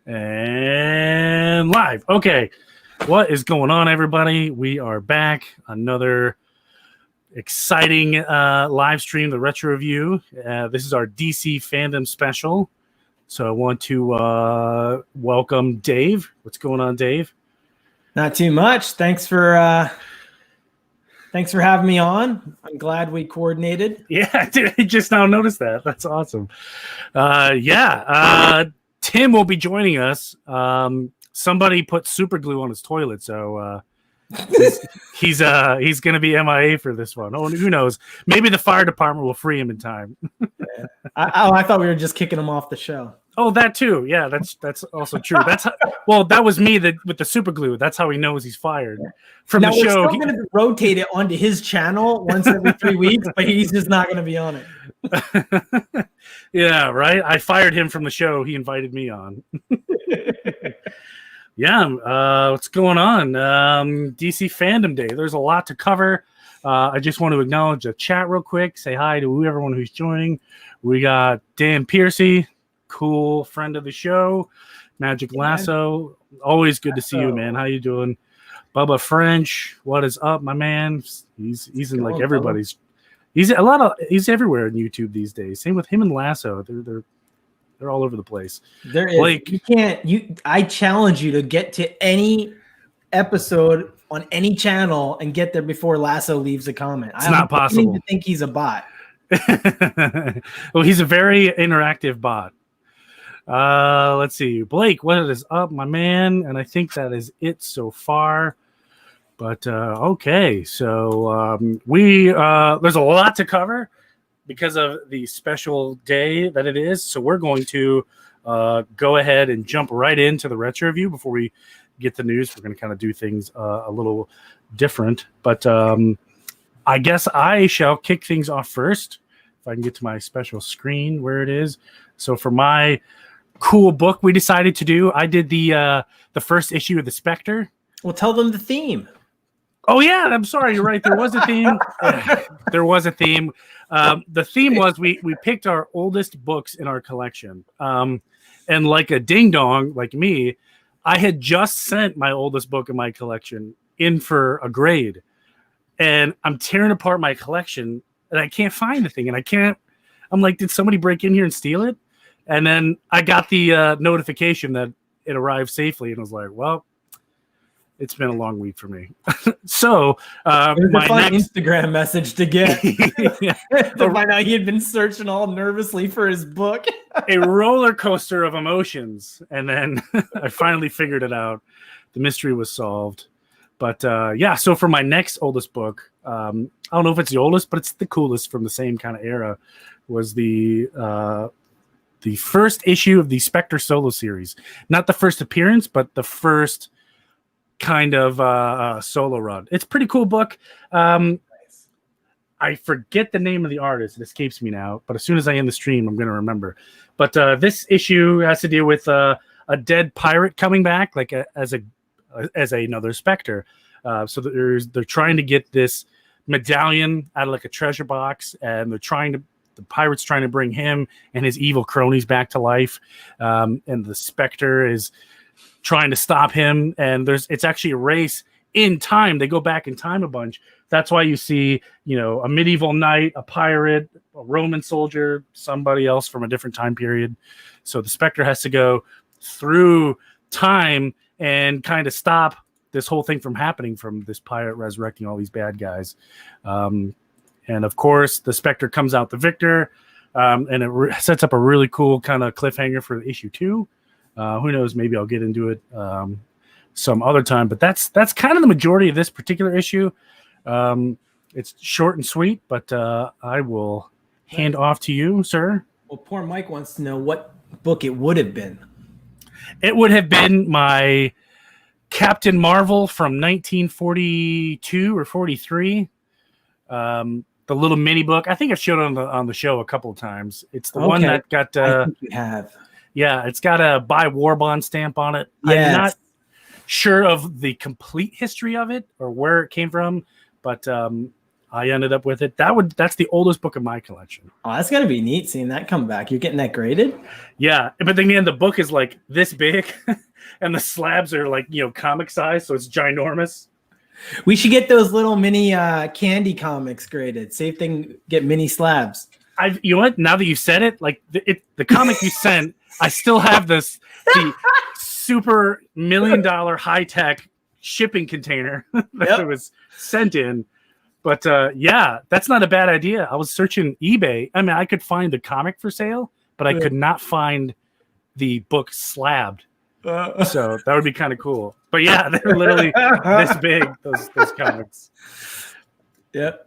And live. Okay. What is going on, everybody? We are back. Another exciting live stream, the Retro Review. This is our DC Fandom special. So I want to welcome Dave. What's going on, Dave? Not too much. Thanks for having me on. I'm glad we coordinated. Yeah, I just now noticed that. That's awesome. Tim will be joining us. Somebody put super glue on his toilet, so he's going to be MIA for this one. Oh, who knows? Maybe the fire department will free him in time. I thought we were just kicking him off the show. Oh, that too. Yeah, that's also true. That was me with the super glue. That's how he knows he's fired from the show. We're still going to rotate it onto his channel once every 3 weeks, but he's just not going to be on it. Yeah, right. I fired him from the show he invited me on. Yeah, what's going on? DC Fandom Day. There's a lot to cover. I just want to acknowledge the chat real quick. Say hi to everyone who's joining. We got Dan Piercy, cool friend of the show. Magic Lasso, always good to see you, man. How you doing? Bubba French, what is up, my man? He's in like everybody's. Bubba. He's everywhere on YouTube these days. Same with him and Lasso. They're all over the place. There is. Blake, I challenge you to get to any episode on any channel and get there before Lasso leaves a comment. It's not possible. To think he's a bot. Well, he's a very interactive bot. Let's see. Blake, what is up, my man? And I think that is it so far. But okay, so there's a lot to cover because of the special day that it is. So we're going to go ahead and jump right into the Retro Review before we get the news. We're going to kind of do things a little different. But I guess I shall kick things off first. If I can get to my special screen where it is. So for my cool book we decided to do, I did the first issue of the Spectre. Well, tell them the theme. Oh, yeah, I'm sorry. You're right. There was a theme. There was a theme. The theme was we picked our oldest books in our collection. And like a ding-dong, like me, I had just sent my oldest book in my collection in for a grade. And I'm tearing apart my collection, and I can't find the thing. And I'm like, did somebody break in here and steal it? And then I got the notification that it arrived safely, and I was like, well, it's been a long week for me. So it was a fun Instagram message to get to find out he had been searching all nervously for his book. A roller coaster of emotions. And then I finally figured it out. The mystery was solved. But so for my next oldest book, I don't know if it's the oldest, but it's the coolest from the same kind of era, was the first issue of the Spectre solo series. Not the first appearance, but the first kind of solo run. It's a pretty cool book. I forget the name of the artist. It escapes me now, but as soon as I end the stream, I'm going to remember. But this issue has to do with a dead pirate coming back, like as another Spectre. So they're trying to get this medallion out of like a treasure box, and the pirate's trying to bring him and his evil cronies back to life. And the Spectre is trying to stop him, and it's actually a race in time. They go back in time a bunch. That's why you see, a medieval knight, a pirate, a Roman soldier, somebody else from a different time period. So the Spectre has to go through time and kind of stop this whole thing from happening, from this pirate resurrecting all these bad guys. And of course, the Spectre comes out the victor, and it sets up a really cool kind of cliffhanger for issue 2. Who knows? Maybe I'll get into it some other time. But that's kind of the majority of this particular issue. It's short and sweet, but I will hand off to you, sir. Well, poor Mike wants to know what book it would have been. It would have been my Captain Marvel from 1942 or 43. The little mini book. I think I've showed it on the show a couple of times. It's the one that got. I think you have. Yeah, it's got a buy war bond stamp on it. Yes. I'm not sure of the complete history of it or where it came from, but I ended up with it. That's the oldest book in my collection. Oh, that's gotta be neat seeing that come back. You're getting that graded? Yeah, but then again, the book is like this big, and the slabs are like comic size, so it's ginormous. We should get those little mini candy comics graded. See if they can get mini slabs. You know what? Now that you said it, like the comic you sent, I still have the super $1 million high tech shipping container that it was sent in. But yeah, that's not a bad idea. I was searching eBay. I mean, I could find the comic for sale, but I could not find the book slabbed. So that would be kind of cool. But yeah, they're literally this big, those comics. Yep.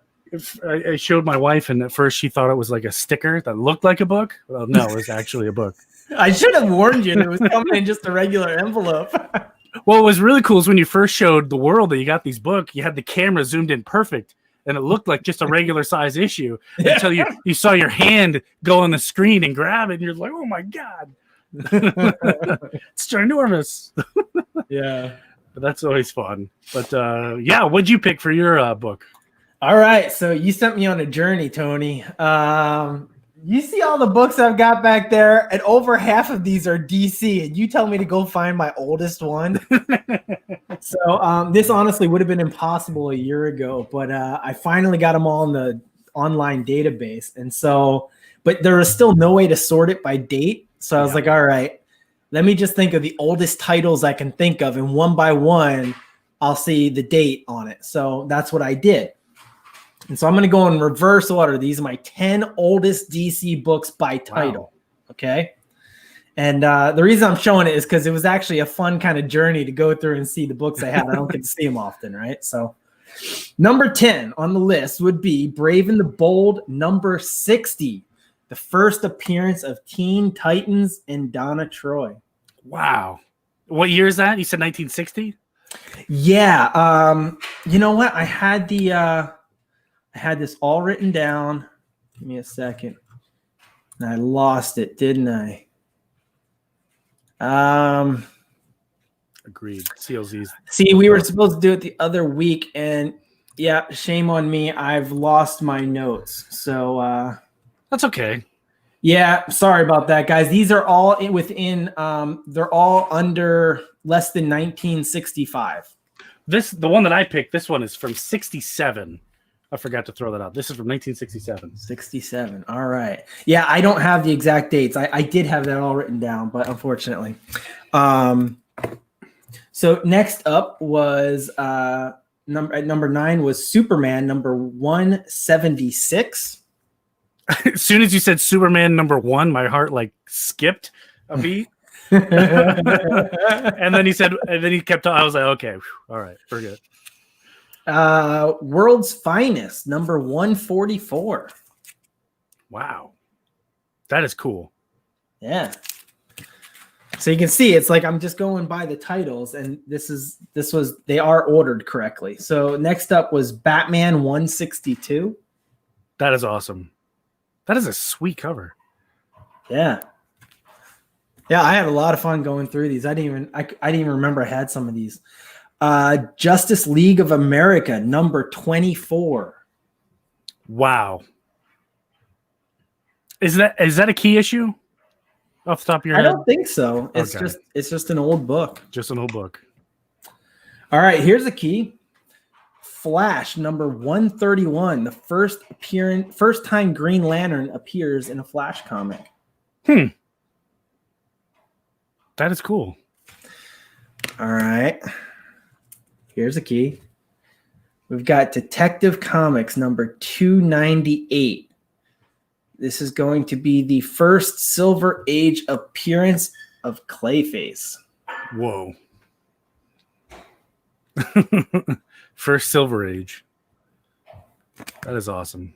I showed my wife, and at first she thought it was like a sticker that looked like a book. Well, no, it was actually a book. I should have warned you. It was coming in just a regular envelope. Well, what was really cool is when you first showed the world that you got these books, you had the camera zoomed in perfect, and it looked like just a regular size issue until you saw your hand go on the screen and grab it, and you're like, oh my God. It's ginormous. Yeah. But that's always fun. But yeah, what'd you pick for your book? All right. So you sent me on a journey, Tony. You see all the books I've got back there, and over half of these are DC, and you tell me to go find my oldest one. So this honestly would have been impossible a year ago, but I finally got them all in the online database. And so, but there was still no way to sort it by date. So I was like, all right, let me just think of the oldest titles I can think of, and one by one, I'll see the date on it. So that's what I did. And so I'm going to go in reverse order. These are my 10 oldest DC books by title. Wow. Okay. And the reason I'm showing it is because it was actually a fun kind of journey to go through and see the books I had. I don't get to see them often, right? So number 10 on the list would be Brave and the Bold, number 60, the first appearance of Teen Titans and Donna Troy. Wow. What year is that? You said 1960? Yeah. You know what? I had this all written down. Give me a second. And I lost it, didn't I? Agreed. CLZs. See, we were supposed to do it the other week, and yeah, shame on me. I've lost my notes. So that's okay. Yeah, sorry about that, guys. These are all within they're all under less than 1965. The one that I picked, this one is from 67. I forgot to throw that out. This is from 1967. 67. All right. Yeah, I don't have the exact dates. I did have that all written down, but unfortunately. So next up was number 9 was Superman, number 176. As soon as you said Superman number 1, my heart like skipped a beat. and then he kept on. I was like, okay, all right, we're good. World's Finest, number 144. Wow. That is cool. Yeah. So you can see it's like I'm just going by the titles, and they are ordered correctly. So next up was Batman 162. That is awesome. That is a sweet cover. Yeah. Yeah, I had a lot of fun going through these. I didn't even remember I had some of these. Justice League of America, number 24. Wow. Is that a key issue off the top of your head? I don't think so. It's just an old book. Just an old book. All right, here's a key. Flash, number 131. The first time Green Lantern appears in a Flash comic. That is cool. All right. Here's a key. We've got Detective Comics number 298. This is going to be the first Silver Age appearance of Clayface. Whoa. First Silver Age. That is awesome.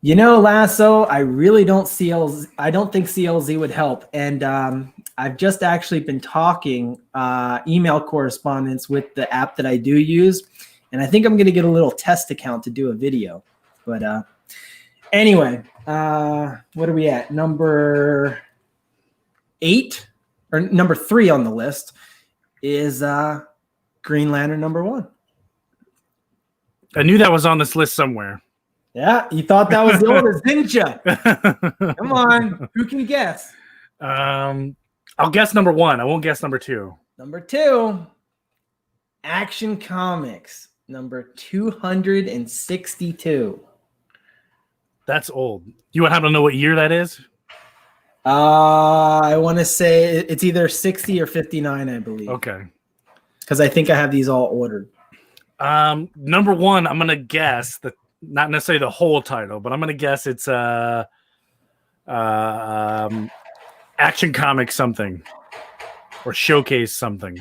You know, Lasso, I really don't think CLZ would help. And I've just actually been talking email correspondence with the app that I do use. And I think I'm going to get a little test account to do a video. But anyway, what are we at? Number 8 or number 3 on the list is Green Lantern number 1. I knew that was on this list somewhere. Yeah, you thought that was the oldest, didn't you? Come on, who can guess? I'll guess number 1. I won't guess number 2. Number 2, Action Comics, number 262. That's old. You happen to know what year that is? I want to say it's either 60 or 59, I believe. Okay. Because I think I have these all ordered. Number 1, I'm gonna guess that not necessarily the whole title, but I'm gonna guess it's Action Comics something or Showcase something.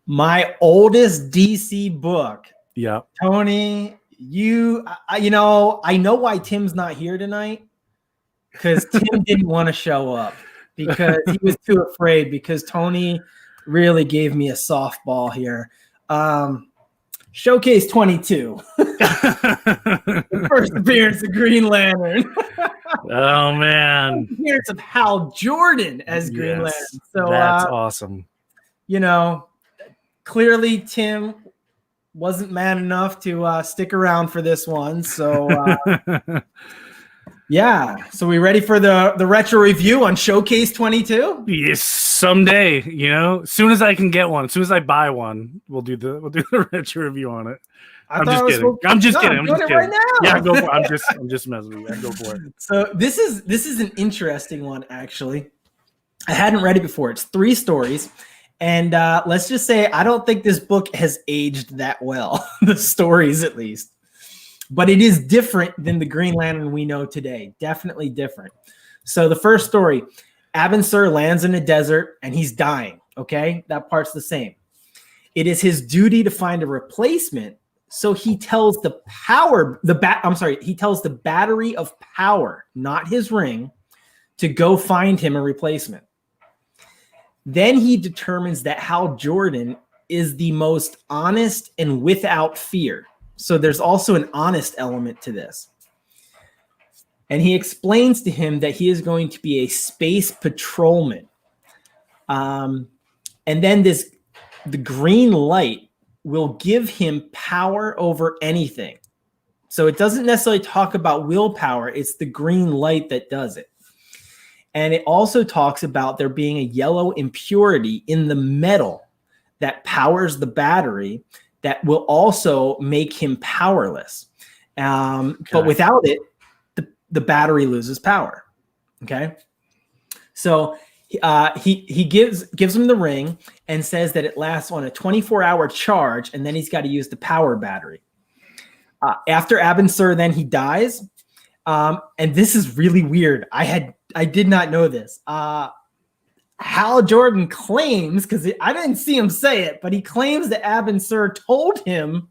My oldest DC book. Yeah. Tony, I know why Tim's not here tonight, because Tim didn't want to show up because he was too afraid, because Tony really gave me a softball here. Showcase 22. The first appearance of Green Lantern. Oh man. Appearance of Hal Jordan as Green Lantern. So that's awesome. Clearly Tim wasn't man enough to stick around for this one. So yeah. So we ready for the retro review on Showcase 22? Yes, someday, as soon as I can get one, as soon as I buy one, we'll do the retro review on it. I'm just kidding. I'm just kidding. Right now. Yeah, go for it. I'm just messing with you. Go for it. So this is an interesting one, actually. I hadn't read it before. It's 3 stories. And let's just say I don't think this book has aged that well, the stories at least. But it is different than the Green Lantern we know today. Definitely different. So the first story, Abin Sur lands in a desert and he's dying. Okay, that part's the same. It is his duty to find a replacement. So he tells he tells the battery of power, not his ring, to go find him a replacement. Then he determines that Hal Jordan is the most honest and without fear. So there's also an honest element to this. And he explains to him that he is going to be a space patrolman. And then the green light will give him power over anything. So it doesn't necessarily talk about willpower. It's the green light that does it. And it also talks about there being a yellow impurity in the metal that powers the battery that will also make him powerless. But without it, the battery loses power. Okay. So he gives him the ring and says that it lasts on a 24-hour charge, and then he's got to use the power battery. After Abin Sur, then he dies. And this is really weird. I did not know this. Hal Jordan claims, because I didn't see him say it, but he claims that Abin Sur told him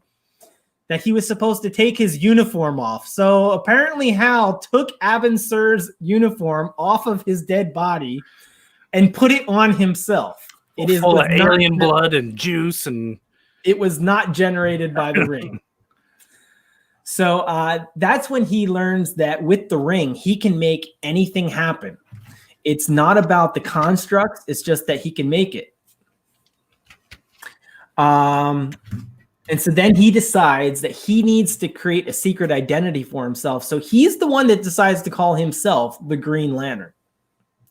that he was supposed to take his uniform off. So apparently Hal took Abin Sur's uniform off of his dead body and put it on himself. It is full of alien blood and juice, and it was not generated by the ring. So that's when he learns that with the ring, he can make anything happen. It's not about the constructs. It's just that he can make it. And so then he decides that he needs to create a secret identity for himself. So he's the one that decides to call himself the Green Lantern.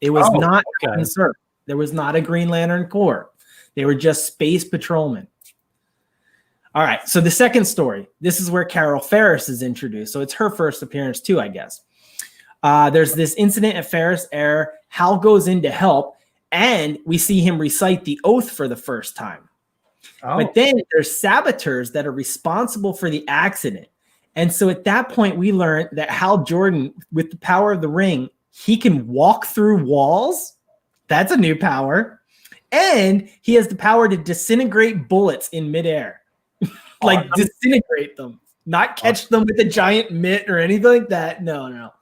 It was not concerned. There was not a Green Lantern Corps. They were just space patrolmen. All right. So the second story, this is where Carol Ferris is introduced. So it's her first appearance too, I guess. There's this incident at Ferris Air. Hal goes in to help, and we see him recite the oath for the first time. But then there's saboteurs that are responsible for the accident. And so at that point, we learned that Hal Jordan, with the power of the ring, he can walk through walls. That's a new power. And he has the power to disintegrate bullets in midair. Disintegrate them. Not catch them with a giant mitt or anything like that. No.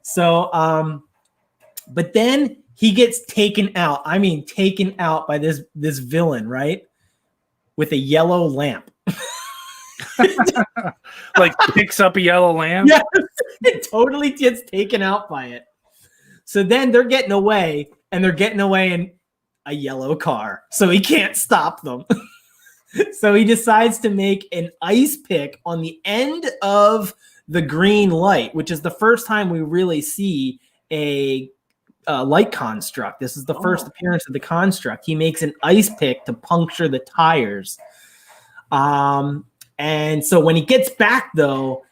So, but then he gets taken out. I mean, taken out by this villain, right? With a yellow lamp. Like picks up a yellow lamp? Yes, it totally gets taken out by it. So then they're getting away, and they're getting away in a yellow car. So he can't stop them. So he decides to make an ice pick on the end of the green light, which is the first time we really see a light construct. This is the first appearance of the construct. He makes an ice pick to puncture the tires. And so when he gets back, though,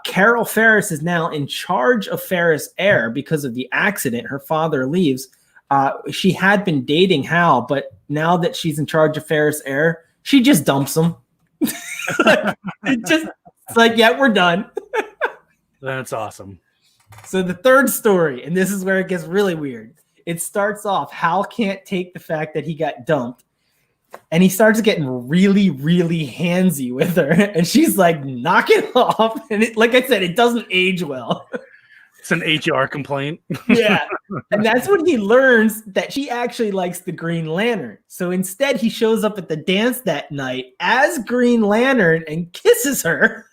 Carol Ferris is now in charge of Ferris Air because of the accident. Her father leaves. She had been dating Hal, but now that she's in charge of Ferris Air, she just dumps him. It's like, yeah, we're done. That's awesome. So the third story, and this is where it gets really weird. It starts off, Hal can't take the fact that he got dumped. And he starts getting really, really handsy with her. And she's like, knock it off. And like I said, it doesn't age well. It's an HR complaint. Yeah. And that's when he learns that she actually likes the Green Lantern. So instead, he shows up at the dance that night as Green Lantern and kisses her.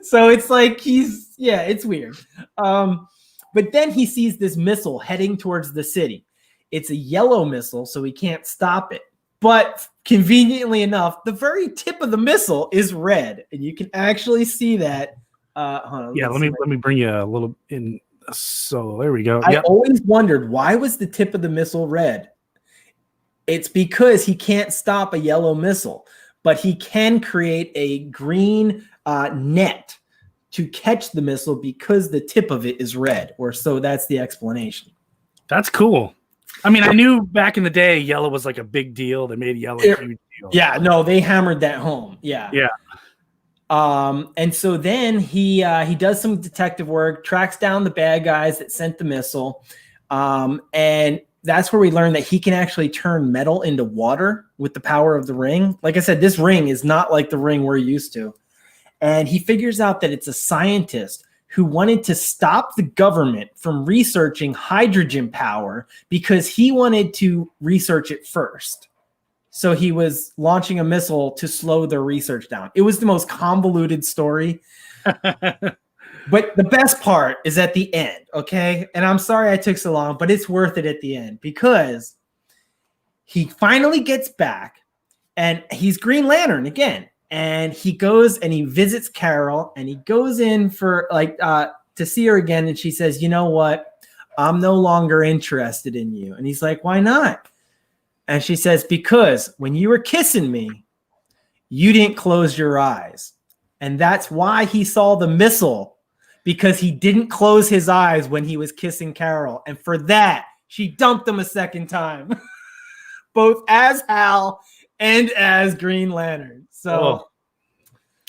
So it's like it's weird. But then he sees this missile heading towards the city. It's a yellow missile, so he can't stop it. But conveniently enough, the very tip of the missile is red, and you can actually see that. Hold on, let me bring you a little in. So there we go. I always wondered, why was the tip of the missile red? It's because he can't stop a yellow missile, but he can create a green net to catch the missile because the tip of it is red, or so that's the explanation. That's cool. I mean, I knew back in the day, yellow was like a big deal. They made yellow a huge deal. Yeah, no, they hammered that home. Yeah. Yeah. And so then he does some detective work, tracks down the bad guys that sent the missile. And that's where we learn that he can actually turn metal into water with the power of the ring. Like I said, this ring is not like the ring we're used to. And he figures out that it's a scientist who wanted to stop the government from researching hydrogen power because he wanted to research it first. So he was launching a missile to slow their research down. It was the most convoluted story. But the best part is at the end, okay? And I'm sorry I took so long, but it's worth it at the end because he finally gets back and he's Green Lantern again. And he goes and he visits Carol and he goes in for to see her again. And she says, you know what? I'm no longer interested in you. And he's like, why not? And she says, because when you were kissing me, you didn't close your eyes. And that's why he saw the missile, because he didn't close his eyes when he was kissing Carol. And for that, she dumped him a second time, both as Hal and as Green Lantern. So,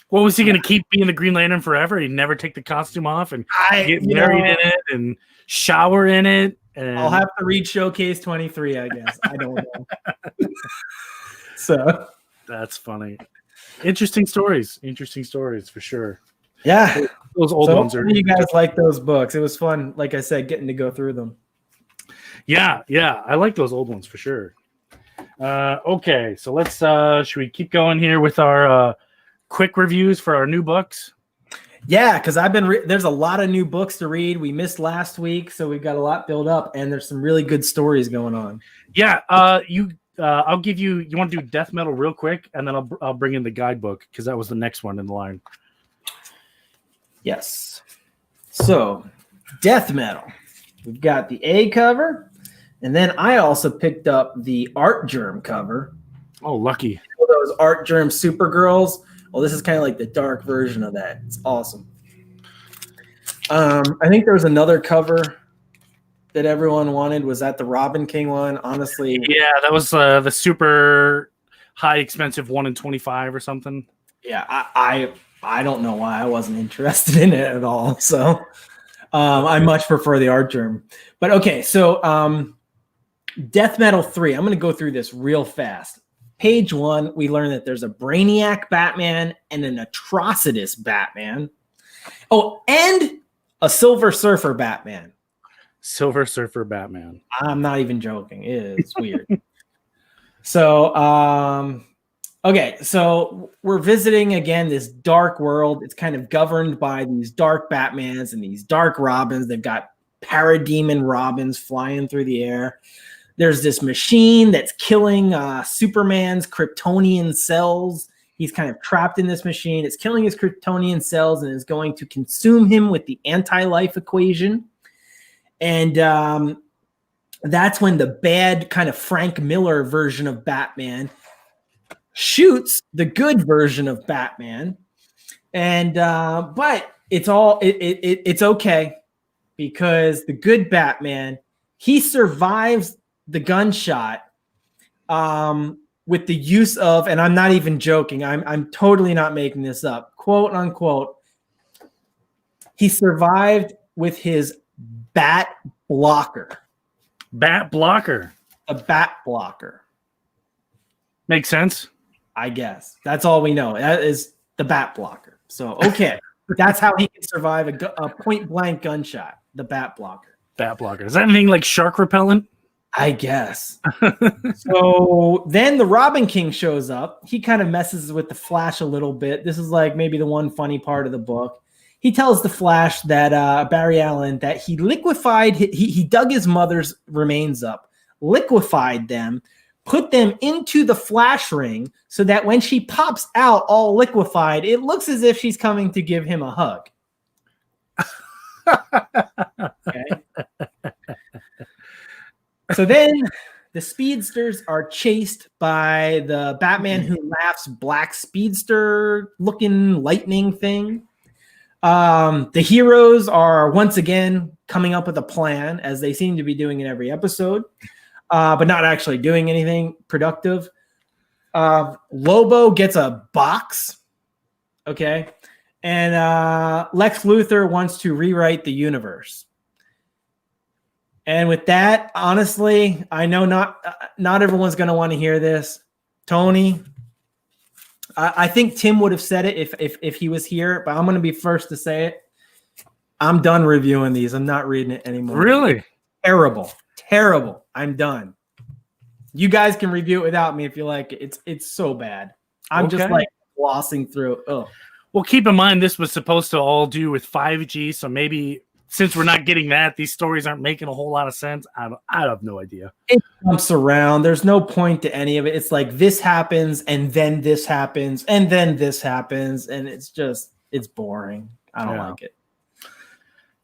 what was he going to keep being the Green Lantern forever? He'd never take the costume off and get married in it and shower in it. And I'll have to read Showcase 23, I guess. I don't know. So that's funny. Interesting stories for sure. Yeah, those old ones are. You guys like those books? It was fun. Like I said, getting to go through them. Yeah, I like those old ones for sure. Okay, so let's should we keep going here with our quick reviews for our new books? Yeah, because I've been there's a lot of new books to read. We missed last week, so we've got a lot built up, and there's some really good stories going on. Yeah, I'll give you. You want to do Death Metal real quick, and then I'll bring in the guidebook because that was the next one in the line. Yes. So, Death Metal. We've got the A cover, and then I also picked up the Art Germ cover. Oh, lucky. Those Art Germ Supergirls. Well, this is kind of like the dark version of that. It's awesome. I think there was another cover that everyone wanted. Was that the Robin King one? Honestly. Yeah, that was the super high expensive 1 in 25 or something. Yeah, I don't know why I wasn't interested in it at all. So I much prefer the Art Germ. But okay, so Death Metal 3. I'm going to go through this real fast. Page 1, we learn that there's a Brainiac Batman and an Atrocitus Batman. Oh, and a Silver Surfer Batman. Silver Surfer Batman. I'm not even joking. It's weird. So, okay, so we're visiting again this dark world. It's kind of governed by these dark Batmans and these dark Robins. They've got parademon Robins flying through the air. There's this machine that's killing Superman's Kryptonian cells. He's kind of trapped in this machine. It's killing his Kryptonian cells and is going to consume him with the anti-life equation. And that's when the bad kind of Frank Miller version of Batman shoots the good version of Batman. And but it's okay, because the good Batman, he survives the gunshot with the use of, and I'm not even joking, I'm totally not making this up, quote unquote, he survived with his bat blocker. Bat blocker. A bat blocker. Makes sense. I guess. That's all we know. That is the bat blocker. So, okay. That's how he can survive a point blank gunshot. The bat blocker. Bat blocker. Is that anything like shark repellent? I guess. So then the Robin King shows up. He kind of messes with the Flash a little bit. This is like maybe the one funny part of the book. He tells the Flash that Barry Allen, that he liquefied, he dug his mother's remains up, liquefied them, put them into the Flash ring so that when she pops out all liquefied, it looks as if she's coming to give him a hug. Okay. So then the speedsters are chased by the Batman Who Laughs black speedster looking lightning thing. The heroes are once again coming up with a plan, as they seem to be doing in every episode, but not actually doing anything productive. Lobo gets a box. Okay. And Lex Luthor wants to rewrite the universe. And with that, honestly, I know not everyone's going to want to hear this. Tony, I think Tim would have said it if he was here, but I'm going to be first to say it. I'm done reviewing these. I'm not reading it anymore. Really? Terrible. I'm done. You guys can review it without me if you like it. It's so bad. I'm just like glossing through. Oh. Well, keep in mind this was supposed to all do with 5G, so maybe since we're not getting that, these stories aren't making a whole lot of sense. I have no idea. It jumps around. There's no point to any of it. It's like this happens, and then this happens, and then this happens, and it's boring. I don't like it.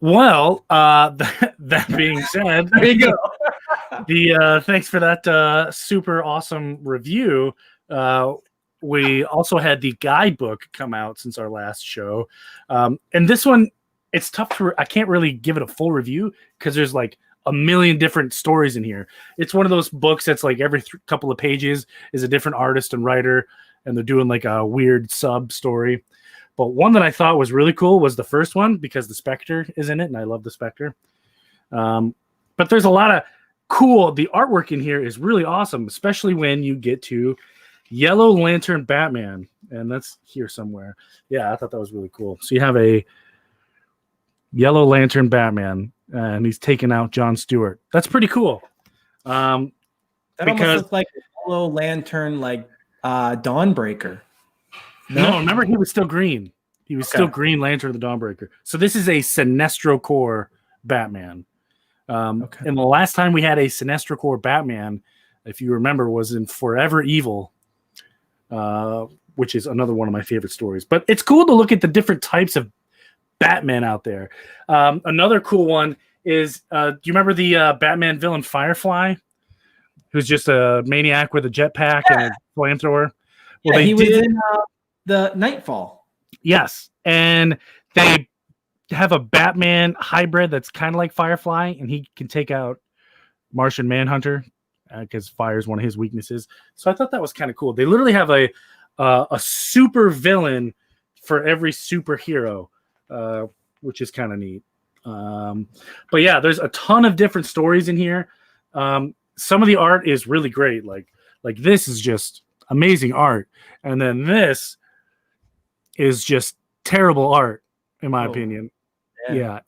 Well, that being said, there you go. Thanks for that super awesome review. We also had the guidebook come out since our last show, and this one, it's tough I can't really give it a full review because there's like a million different stories in here. It's one of those books that's like every couple of pages is a different artist and writer, and they're doing like a weird sub story. But one that I thought was really cool was the first one because the Spectre is in it, and I love the Spectre. But there's a lot of cool. The artwork in here is really awesome, especially when you get to Yellow Lantern Batman, and that's here somewhere. Yeah, I thought that was really cool. So you have a Yellow Lantern Batman, and he's taking out John Stewart. That's pretty cool. That almost looks like a Yellow Lantern, like Dawnbreaker. No, remember he was still green. He was still Green Lantern the Dawnbreaker. So this is a Sinestro Corps Batman. And the last time we had a Sinestro Corps Batman, if you remember, was in Forever Evil, which is another one of my favorite stories. But it's cool to look at the different types of Batman out there. Another cool one is, do you remember the Batman villain Firefly, who's just a maniac with a jetpack and a flamethrower? Well, he was in the Nightfall. Yes, and they have a Batman hybrid that's kind of like Firefly, and he can take out Martian Manhunter because fire is one of his weaknesses. So I thought that was kind of cool. They literally have a super villain for every superhero, which is kind of neat. But yeah, there's a ton of different stories in here. Some of the art is really great. Like this is just amazing art, and then this is just terrible art, in my opinion. Yeah.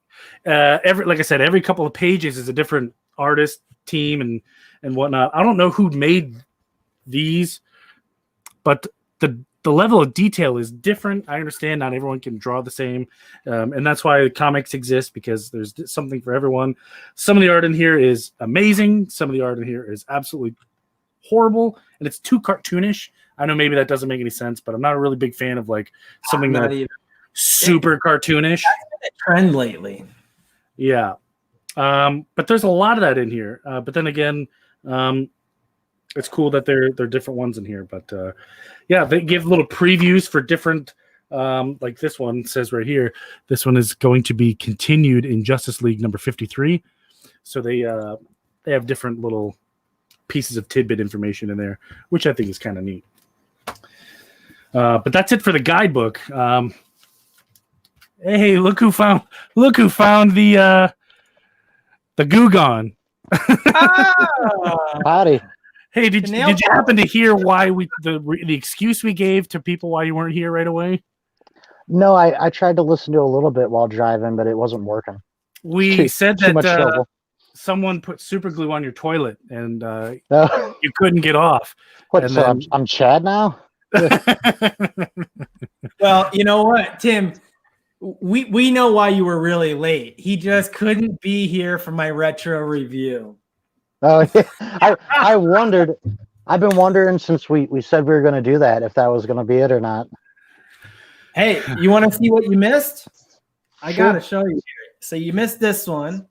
Like I said, every couple of pages is a different artist team and whatnot. I don't know who made these, but the the level of detail is different. I understand not everyone can draw the same, and that's why comics exist, because there's something for everyone. Some of the art in here is amazing. Some of the art in here is absolutely horrible, and it's too cartoonish. I know maybe that doesn't make any sense, but I'm not a really big fan of like something that's super cartoonish. That's been a trend lately. Yeah. But there's a lot of that in here. But then again, it's cool that they're different ones in here. But yeah, they give little previews for different. Like this one says right here, this one is going to be continued in Justice League number 53. So they have different little pieces of tidbit information in there, which I think is kind of neat. But that's it for the guidebook. Hey, look who found the Gugon. Howdy. Hey, did you happen to hear why the excuse we gave to people why you weren't here right away? No, I tried to listen to a little bit while driving, but it wasn't working. We said that someone put super glue on your toilet and you couldn't get off. What? So I'm Chad now? Well, you know what, Tim? We know why you were really late. He just couldn't be here for my retro review. Oh, yeah. I wondered. I've been wondering since we said we were going to do that, if that was going to be it or not. Hey, you want to see what you missed? I Sure. got to show you. So you missed this one.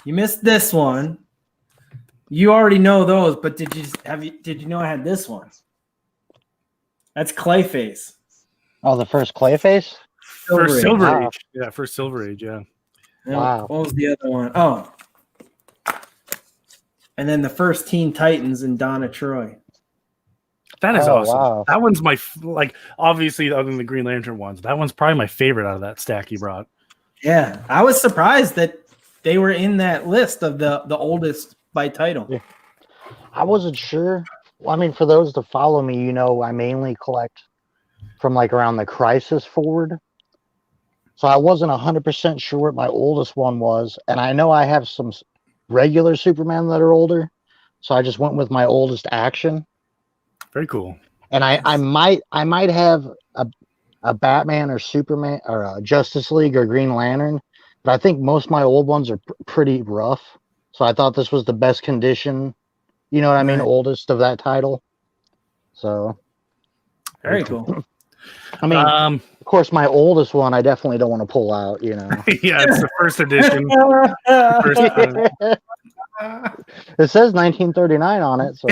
You missed this one. You already know those, but did you know I had this one? That's Clayface. Oh, the first Clayface? First Silver Wow. Age. Yeah, first Silver Age, yeah. Wow. What was the other one? Oh. And then the first Teen Titans and Donna Troy. That is awesome. Wow. That one's my, obviously, other than the Green Lantern ones, that one's probably my favorite out of that stack you brought. Yeah, I was surprised that they were in that list of the oldest by title. Yeah. I wasn't sure. Well, I mean, for those that follow me, I mainly collect from like around the Crisis forward. So I wasn't 100% sure what my oldest one was. And I know I have some regular Superman that are older. So I just went with my oldest action. Very cool. And I might have a Batman or Superman or a Justice League or Green Lantern. But I think most of my old ones are pretty rough. So I thought this was the best condition, you know what I mean? Right. Oldest of that title. So. Very cool. I mean, of course, my oldest one, I definitely don't want to pull out, Yeah, it's the first edition. It says 1939 on it, so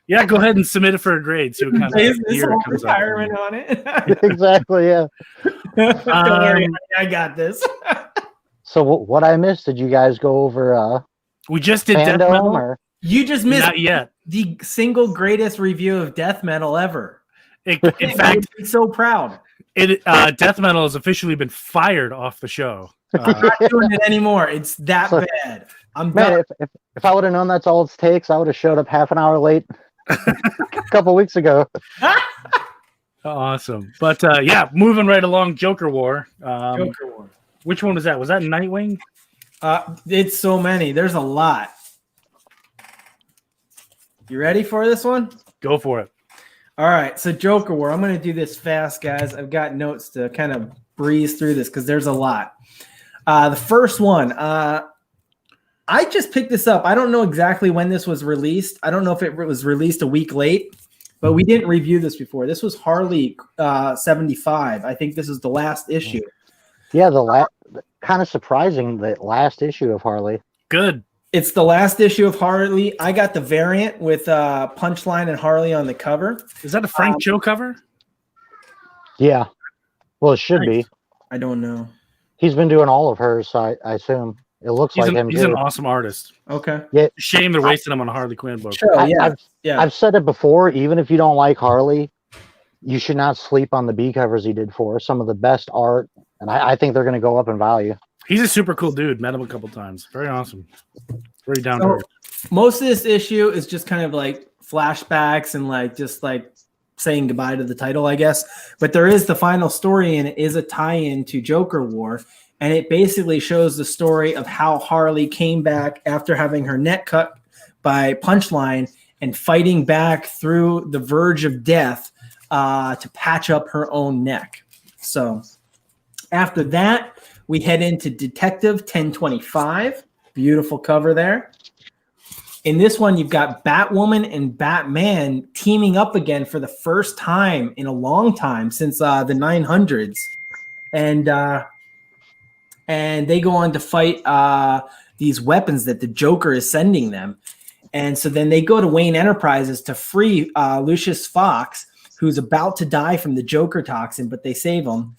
Yeah, go ahead and submit it for a grade. See what kind of Is this year it whole comes retirement out. on it? exactly, yeah. Don't worry, I got this. So what I missed? Did you guys go over We just did Death Fandom Metal. or? You just missed Not yet. the single greatest review of death metal ever. In fact, I'm so proud. Death Metal has officially been fired off the show. I'm not doing it anymore. It's that bad. I'm done. Man, if I would have known that's all it takes, I would have showed up half an hour late a couple weeks ago. Awesome. But yeah, moving right along, Joker War. Joker War. Which one was that? Was that Nightwing? It's so many. There's a lot. You ready for this one? Go for it. All right. So Joker War. I'm going to do this fast, guys. I've got notes to kind of breeze through this because there's a lot. The first one. I just picked this up. I don't know exactly when this was released. I don't know if it was released a week late, but we didn't review this before. This was Harley 75. I think this is the last issue. Yeah, kind of surprising, the last issue of Harley. Good. It's the last issue of Harley. I got the variant with Punchline and Harley on the cover. Is that a Frank Cho cover? Yeah. Well, it should be. I don't know. He's been doing all of hers, so I assume. It looks like him. He's an awesome artist. Okay. Yeah. Shame they're wasting him on a Harley Quinn book. Sure, I've said it before. Even if you don't like Harley, you should not sleep on the B covers he did for her. Some of the best art, and I think they're going to go up in value. He's a super cool dude. Met him a couple times. Very awesome. Very down to earth. Most of this issue is just kind of like flashbacks and just saying goodbye to the title, I guess. But there is the final story, and it is a tie-in to Joker War. And it basically shows the story of how Harley came back after having her neck cut by Punchline and fighting back through the verge of death to patch up her own neck. So after that, we head into Detective 1025. Beautiful cover there. In this one, you've got Batwoman and Batman teaming up again for the first time in a long time since the 900s. And they go on to fight these weapons that the Joker is sending them. And so then they go to Wayne Enterprises to free Lucius Fox, who's about to die from the Joker toxin, but they save him.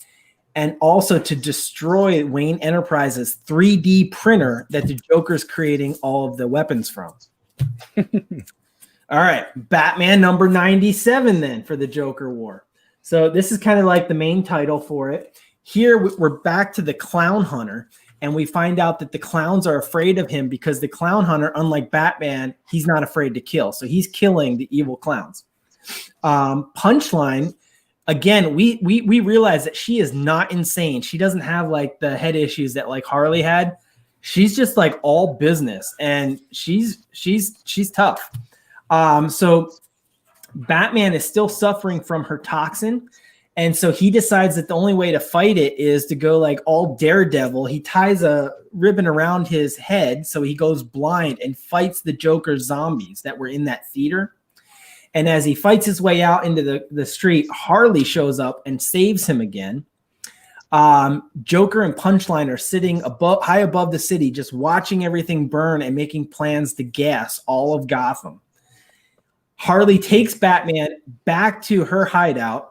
And also to destroy Wayne Enterprises' 3D printer that the Joker's creating all of the weapons from. All right, Batman number 97 then for the Joker War. So this is kind of like the main title for it. Here we're back to the Clown Hunter, and we find out that the clowns are afraid of him because the Clown Hunter, unlike Batman, he's not afraid to kill. So he's killing the evil clowns. Punchline, again, we realize that she is not insane. She doesn't have like the head issues that like Harley had. She's just like all business, and she's tough. So Batman is still suffering from her toxin. And so he decides that the only way to fight it is to go like all Daredevil. He ties a ribbon around his head so he goes blind and fights the Joker's zombies that were in that theater. And as he fights his way out into the street, Harley shows up and saves him again. Joker and Punchline are sitting high above the city, just watching everything burn and making plans to gas all of Gotham. Harley takes Batman back to her hideout,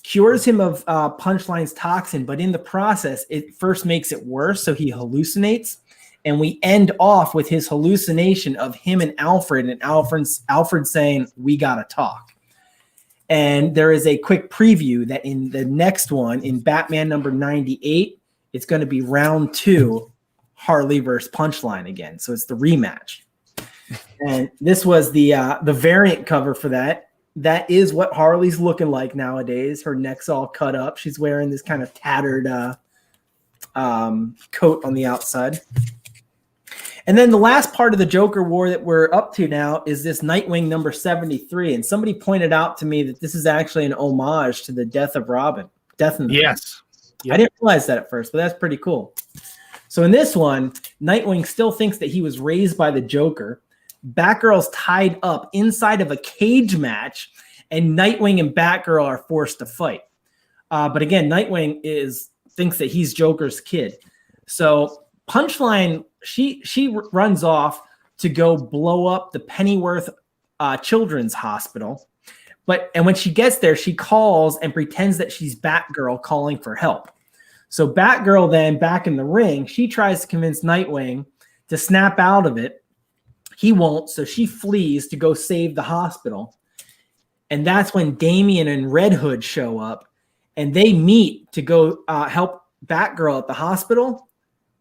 cures him of Punchline's toxin, but in the process, it first makes it worse, so he hallucinates. And we end off with his hallucination of him and Alfred saying, "We gotta talk." And there is a quick preview that in the next one, in Batman number 98, it's going to be round 2, Harley versus Punchline again. So it's the rematch. And this was the variant cover for that. That is what Harley's looking like nowadays. Her neck's all cut up. She's wearing this kind of tattered coat on the outside. And then the last part of the Joker War that we're up to now is this Nightwing number 73. And somebody pointed out to me that this is actually an homage to the death of Robin. Yes. Yep. I didn't realize that at first, but that's pretty cool. So in this one, Nightwing still thinks that he was raised by the Joker. Batgirl's tied up inside of a cage match, and Nightwing and Batgirl are forced to fight. But again, Nightwing thinks that he's Joker's kid. So Punchline, she runs off to go blow up the Pennyworth Children's Hospital. And when she gets there, she calls and pretends that she's Batgirl calling for help. So Batgirl then, back in the ring, she tries to convince Nightwing to snap out of it. He won't, so she flees to go save the hospital. And that's when Damian and Red Hood show up, and they meet to go help Batgirl at the hospital.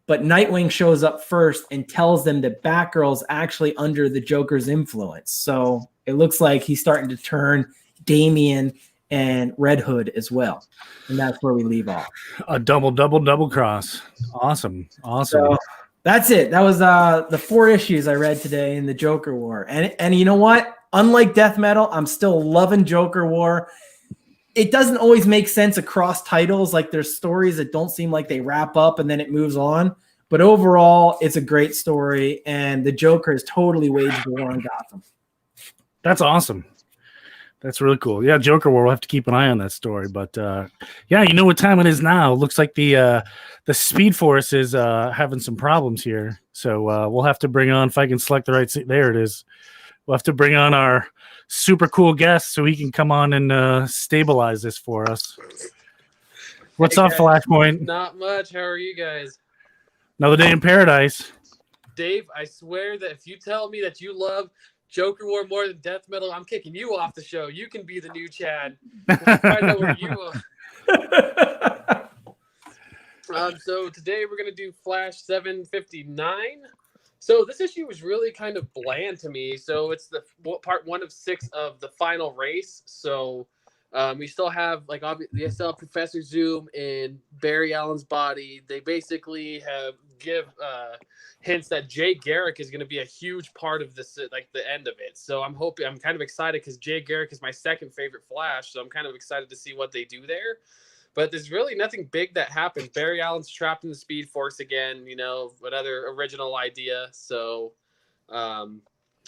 But Nightwing shows up first and tells them that Batgirl's actually under the Joker's influence. So it looks like he's starting to turn Damian and Red Hood as well. And that's where we leave off. A double cross. Awesome. So that's it. That was the 4 issues I read today in the Joker War. And you know what? Unlike Death Metal, I'm still loving Joker War. It doesn't always make sense across titles. Like there's stories that don't seem like they wrap up and then it moves on. But overall, it's a great story, and the Joker has totally waged war on Gotham. That's awesome. That's really cool. Yeah, Joker War. We'll have to keep an eye on that story. But yeah, you know what time it is now. It looks like the Speed Force is having some problems here. So we'll have to bring on, if I can select the right seat, there it is. We'll have to bring on our super cool guest so he can come on and stabilize this for us. What's up, Flashpoint? Not much. How are you guys? Another day in paradise. Dave, I swear that if you tell me that you love Joker War more than Death Metal, I'm kicking you off the show. You can be the new Chad. We'll find out where you are. So today we're going to do Flash 759. So this issue was really kind of bland to me. So it's the part 1 of 6 of the final race. So We still have we still have Professor Zoom in Barry Allen's body. They basically give hints that Jay Garrick is going to be a huge part of this, like the end of it. So I'm kind of excited because Jay Garrick is my second favorite Flash. So I'm kind of excited to see what they do there. But there's really nothing big that happens. Barry Allen's trapped in the Speed Force again. Another original idea. So.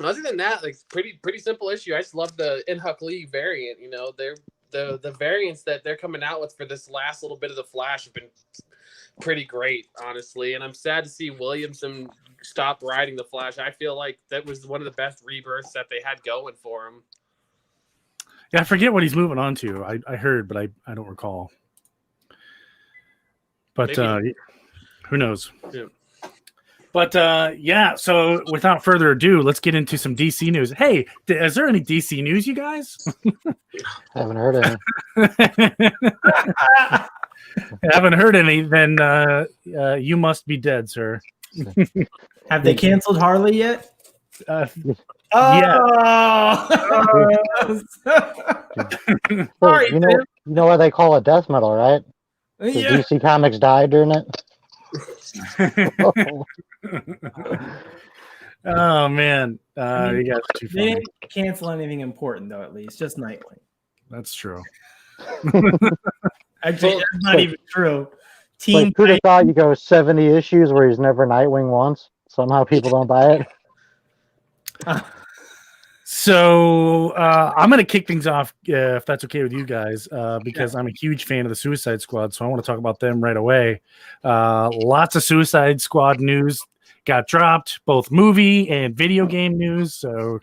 Other than that, like pretty simple issue. I just love the In-Huck Lee variant. They're the variants that they're coming out with for this last little bit of the Flash have been pretty great, honestly. And I'm sad to see Williamson stop writing the Flash. I feel like that was one of the best rebirths that they had going for him. Yeah, I forget what he's moving on to. I heard, but I don't recall. But who knows? Yeah. But so without further ado, let's get into some DC news. Hey, is there any DC news, you guys? Haven't heard any. Haven't heard any, then you must be dead, sir. Have they canceled Harley yet? Yeah. Sorry, you know why they call it death metal, right? Because yeah. DC Comics died during it. Oh man, you guys are too They funny. didn't cancel anything important though, at least just Nightwing. That's true. Actually, that's not even true. Like, who'd have thought you go 70 issues where he's never Nightwing once? Somehow people don't buy it. So I'm going to kick things off if that's okay with you guys, because I'm a huge fan of the Suicide Squad. So I want to talk about them right away. Lots of Suicide Squad news got dropped, both movie and video game news. So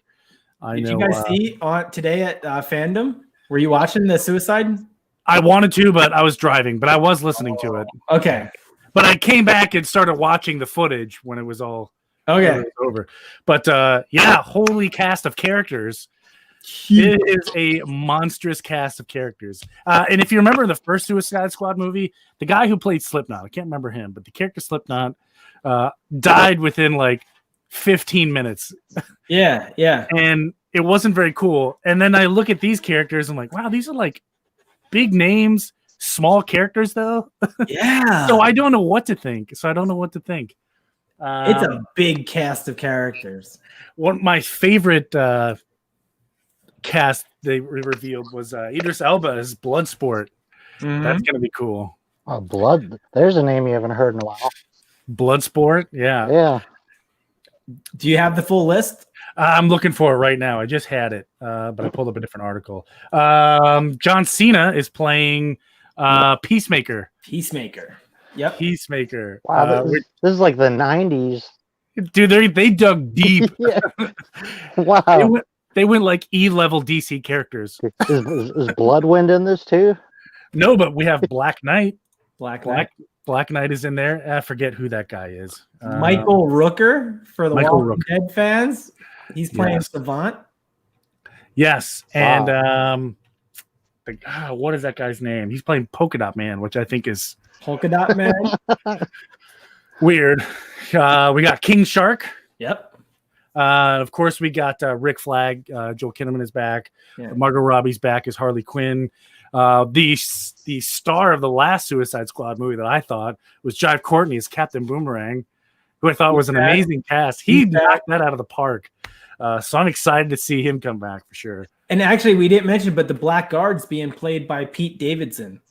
Did you guys see today at Fandom? Were you watching the Suicide? I wanted to, but I was driving, but I was listening to it. Okay. But I came back and started watching the footage when it was all over. But holy cast of characters. It is a monstrous cast of characters. And if you remember the first Suicide Squad movie, the guy who played Slipknot, I can't remember him, but the character Slipknot died within like 15 minutes. Yeah. And it wasn't very cool. And then I look at these characters, I'm like, wow, these are like big names, small characters though. Yeah. So I don't know what to think. It's a big cast of characters. One of my favorite cast they revealed was Idris Elba as Bloodsport. Mm-hmm. That's gonna be cool. Oh, Blood. There's a name you haven't heard in a while. Bloodsport, yeah. Yeah. Do you have the full list? I'm looking for it right now. I just had it, but I pulled up a different article. John Cena is playing Peacemaker. Yep. Peacemaker. Wow, this is like the 90s. Dude, they dug deep. Yeah. Wow. They went like E-level DC characters. Is Bloodwind in this too? No, but we have Black Knight. Black Knight is in there. I forget who that guy is. Michael Rooker for the Walking Dead fans. He's playing Savant. Yes, Wow. and what is that guy's name? He's playing Polka Dot Man, which I think is Polka Dot Man. weird. We got King Shark. Yep. Of course, we got Rick Flag. Joel Kinnaman is back. Yeah. Margot Robbie's back as Harley Quinn. The star of the last Suicide Squad movie that I thought was Jive Courtney as Captain Boomerang, who I thought was an amazing cast. He knocked that out of the park. So I'm excited to see him come back for sure. And actually, we didn't mention, but the Blackguard's being played by Pete Davidson.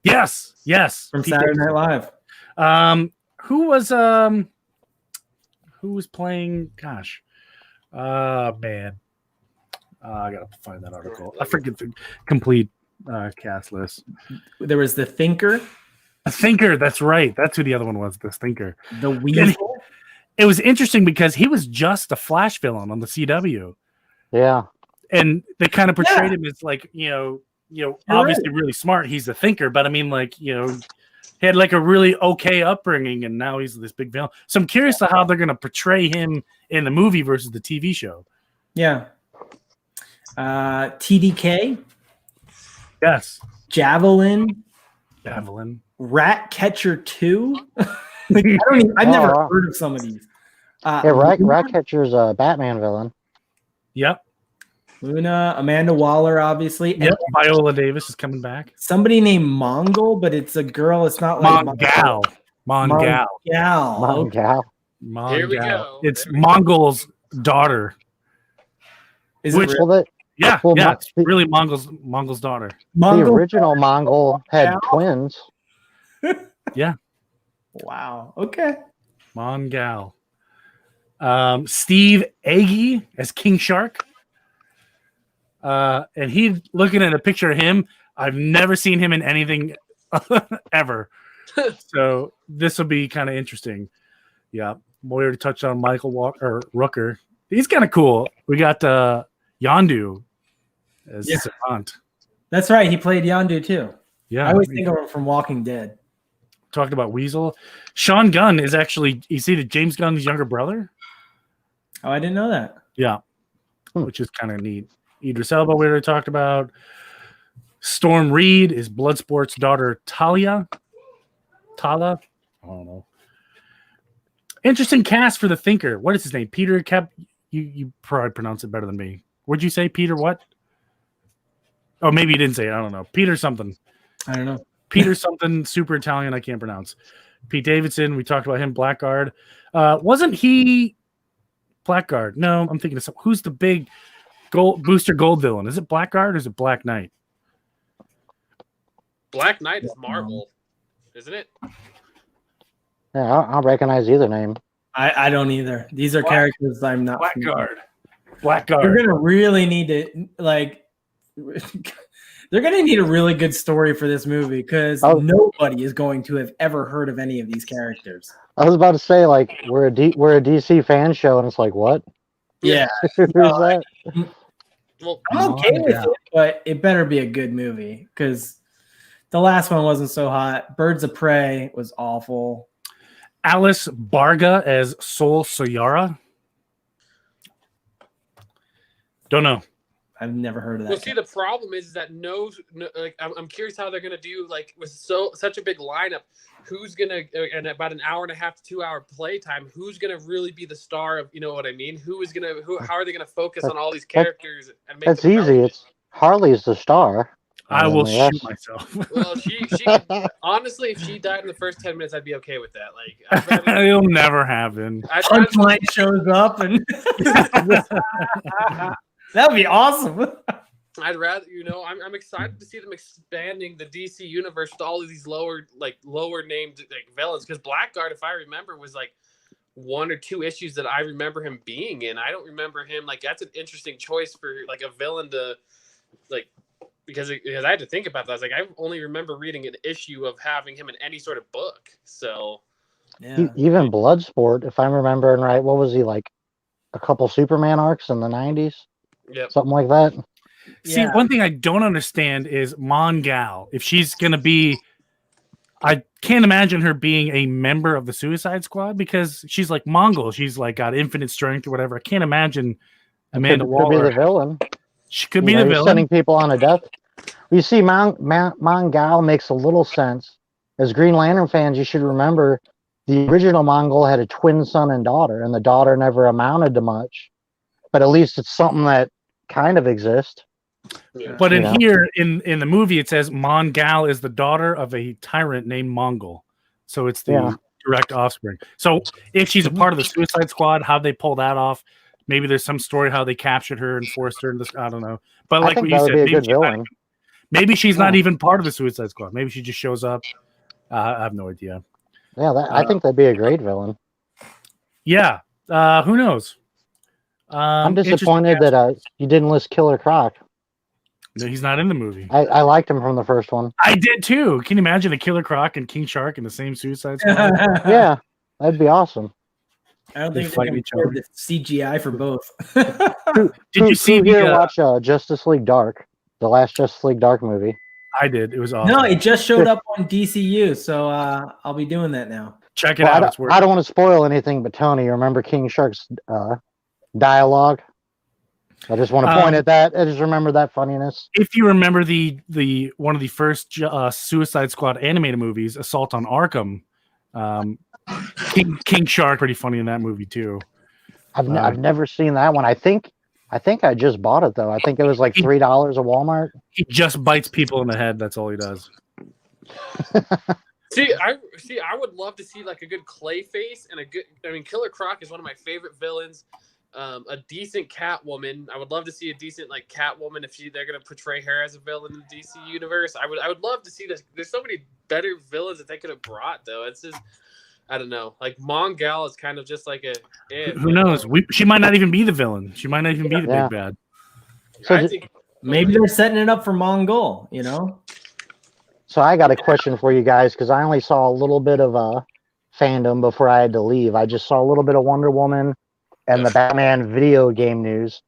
Yes. From Saturday Night Live. Who was playing? Gosh, man, I gotta find that article. I forget the complete cast list. There was the Thinker. A Thinker. That's right. That's who the other one was. The Thinker. The Weasel. It was interesting because he was just a Flash villain on the CW. Yeah. And they kind of portrayed him as like, obviously really smart. He's a thinker, but I mean, like, he had like a really okay upbringing, and now he's this big villain. So I'm curious to how they're going to portray him in the movie versus the TV show. Yeah. TDK. Yes. Javelin. Ratcatcher 2. I've never heard of some of these. Ratcatcher's a Batman villain. Yep. Luna, Amanda Waller, obviously. Yep, And Viola Davis is coming back. somebody named Mongol, but it's a girl. It's not like Mongal. Mongal. Mongal. Okay. Mongal. Here we Mongal. go. It's There we go. Mongol's daughter. Is Which- it Well, the Yeah, it's the- really Mongol's daughter. Mongol? original Mongol had twins. Wow. Okay. Mongal. Steve Eggy as King Shark. And he looking at a picture of him. I've never seen him in anything ever. So this will be kind of interesting. Yeah. We already touched on Michael Walker Rooker. He's kind of cool. We got Yondu as Savant. That's right. He played Yondu too. Yeah. I always think of him from Walking Dead. Talked about Weasel. Sean Gunn is actually, you see, James Gunn's younger brother. Oh, I didn't know that. Yeah, which is kind of neat. Idris Elba, we already talked about. Storm Reed is Bloodsport's daughter, Tala. I don't know. Interesting cast for the Thinker. What is his name? Peter Kep. You probably pronounce it better than me. What'd you say, Peter? What? Oh, maybe you didn't say it. I don't know. Peter something. I don't know. Peter something super Italian. I can't pronounce. Pete Davidson. We talked about him. Blackguard. Wasn't he Blackguard? No, I'm thinking of some. Who's the big Booster Gold villain? Is it Blackguard or is it Black Knight? Black Knight is Marvel, isn't it? Yeah, I'll recognize either name. I don't either. These are characters I'm not. Blackguard. You're Blackguard. gonna really need to like. They're gonna need a really good story for this movie because nobody is going to have ever heard of any of these characters. I was about to say, like, we're a DC fan show, and it's like, what? Yeah, Who's that? Well, I'm okay with it, but it better be a good movie because the last one wasn't so hot. Birds of Prey was awful. Alice Barga as Sol Soyara. Don't know. I've never heard of that. well, see, the problem is that like I'm curious how they're gonna do like with such a big lineup. Who's gonna and about an hour and a half to 2 hour playtime? Who's gonna really be the star of? You know what I mean? How are they gonna focus on all these characters and make? That's them easy. relevant? It's Harley's the star. I will Yes. shoot myself. Well, she honestly, if she died in the first 10 minutes, I'd be okay with that. Like, It'll never happen. Punchline shows up and that would be awesome. I'd rather, I'm excited to see them expanding the DC universe with all of these lower named like villains. Because Blackguard, if I remember, was like 1 or 2 issues that I remember him being in. I don't remember him like that's an interesting choice for like a villain to like because I had to think about that. I was like, I only remember reading an issue of having him in any sort of book. So Yeah. Even Bloodsport, if I'm remembering right, what was he like? A couple Superman arcs in the 90s, yep. something like that. See, one thing I don't understand is Mongal. If she's going to be, I can't imagine her being a member of the Suicide Squad because she's like Mongol. She's like got infinite strength or whatever. I can't imagine Amanda Could be Waller. the villain. She could be the He's villain. sending people on a death. You see, Mongal makes a little sense. As Green Lantern fans, you should remember the original Mongol had a twin son and daughter, and the daughter never amounted to much. But at least it's something that kind of exists. Yeah. But in Yeah. here, in the movie, it says Mongal is the daughter of a tyrant named Mongol. So it's the direct offspring. So if she's a part of the Suicide Squad, how'd they pull that off? Maybe there's some story how they captured her and forced her into this. I don't know. But I like think what you that would said, be a maybe good she's, not, villain. maybe she's not Yeah. even part of the Suicide Squad. Maybe she just shows up. I have no idea. Yeah, I think that'd be a great villain. Yeah. Who knows? I'm disappointed that you didn't list Killer Croc. No, he's not in the movie. I liked him from the first one. I did too. Can you imagine a Killer Croc and King Shark in the same Suicide Squad? Yeah, that'd be awesome. I don't They think fight they can each afford other. the CGI for both. Did you see Who here the? watch Justice League Dark, the last Justice League Dark movie? I did. It was awesome. No, it just showed up on DCU, so I'll be doing that now. Check it Well, out. It's worth I don't want to spoil anything, but Tony, you remember King Shark's dialogue? I just want to point at that. I just remember that funniness. If you remember the one of the first Suicide Squad animated movies, Assault on Arkham, King Shark, pretty funny in that movie too. I've never seen that one. I think I think I just bought it though. I think it was like $3 at Walmart. He just bites people in the head. That's all he does. I would love to see like a good Clayface and a good. I mean, Killer Croc is one of my favorite villains. A decent Catwoman. I would love to see a decent like Catwoman if they're gonna portray her as a villain in the DC universe. I would love to see this. There's so many better villains that they could have brought though. It's just I don't know. Like Mongal is kind of just like a. Who knows? She might not even be the villain. She might not even be the big bad. So I think Maybe they're setting it up for Mongol, you know? So I got a question for you guys because I only saw a little bit of Fandom before I had to leave. I just saw a little bit of Wonder Woman and the Batman video game news.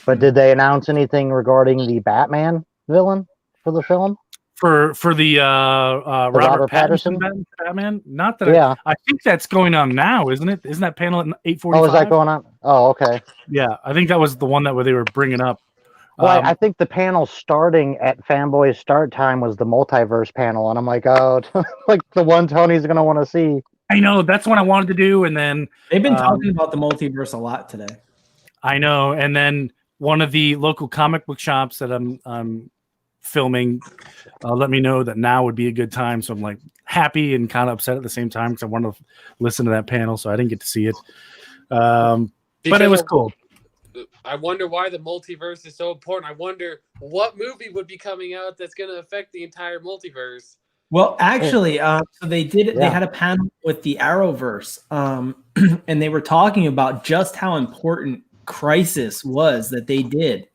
But did they announce anything regarding the Batman villain for the film? For the Robert Pattinson Batman? Not that I think that's going on now, isn't it? Isn't that panel at 8:45? Oh, is that going on? Oh, okay. Yeah, I think that was the one that they were bringing up. Well, I think the panel starting at Fanboy's start time was the multiverse panel, and I'm like, oh, like the one Tony's going to want to see. I know, that's what I wanted to do, and then... They've been talking about the multiverse a lot today. I know, and then one of the local comic book shops that I'm filming let me know that now would be a good time, so I'm like happy and kind of upset at the same time because I wanted to listen to that panel, so I didn't get to see it. But it was cool. I wonder why the multiverse is so important. I wonder what movie would be coming out that's going to affect the entire multiverse. Well, actually, so they did. Yeah. They had a panel with the Arrowverse, and they were talking about just how important Crisis was that they did,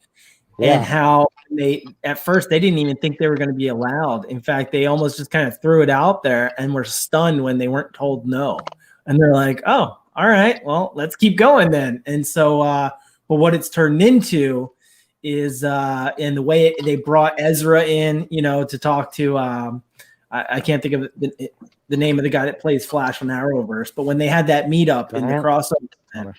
and how they at first they didn't even think they were going to be allowed. In fact, they almost just kind of threw it out there and were stunned when they weren't told no. And they're like, "Oh, all right, well, let's keep going then." And so. But what it's turned into is in the way they brought Ezra in, you know, to talk to I can't think of the name of the guy that plays Flash on Arrowverse, but when they had that meetup in the crossover,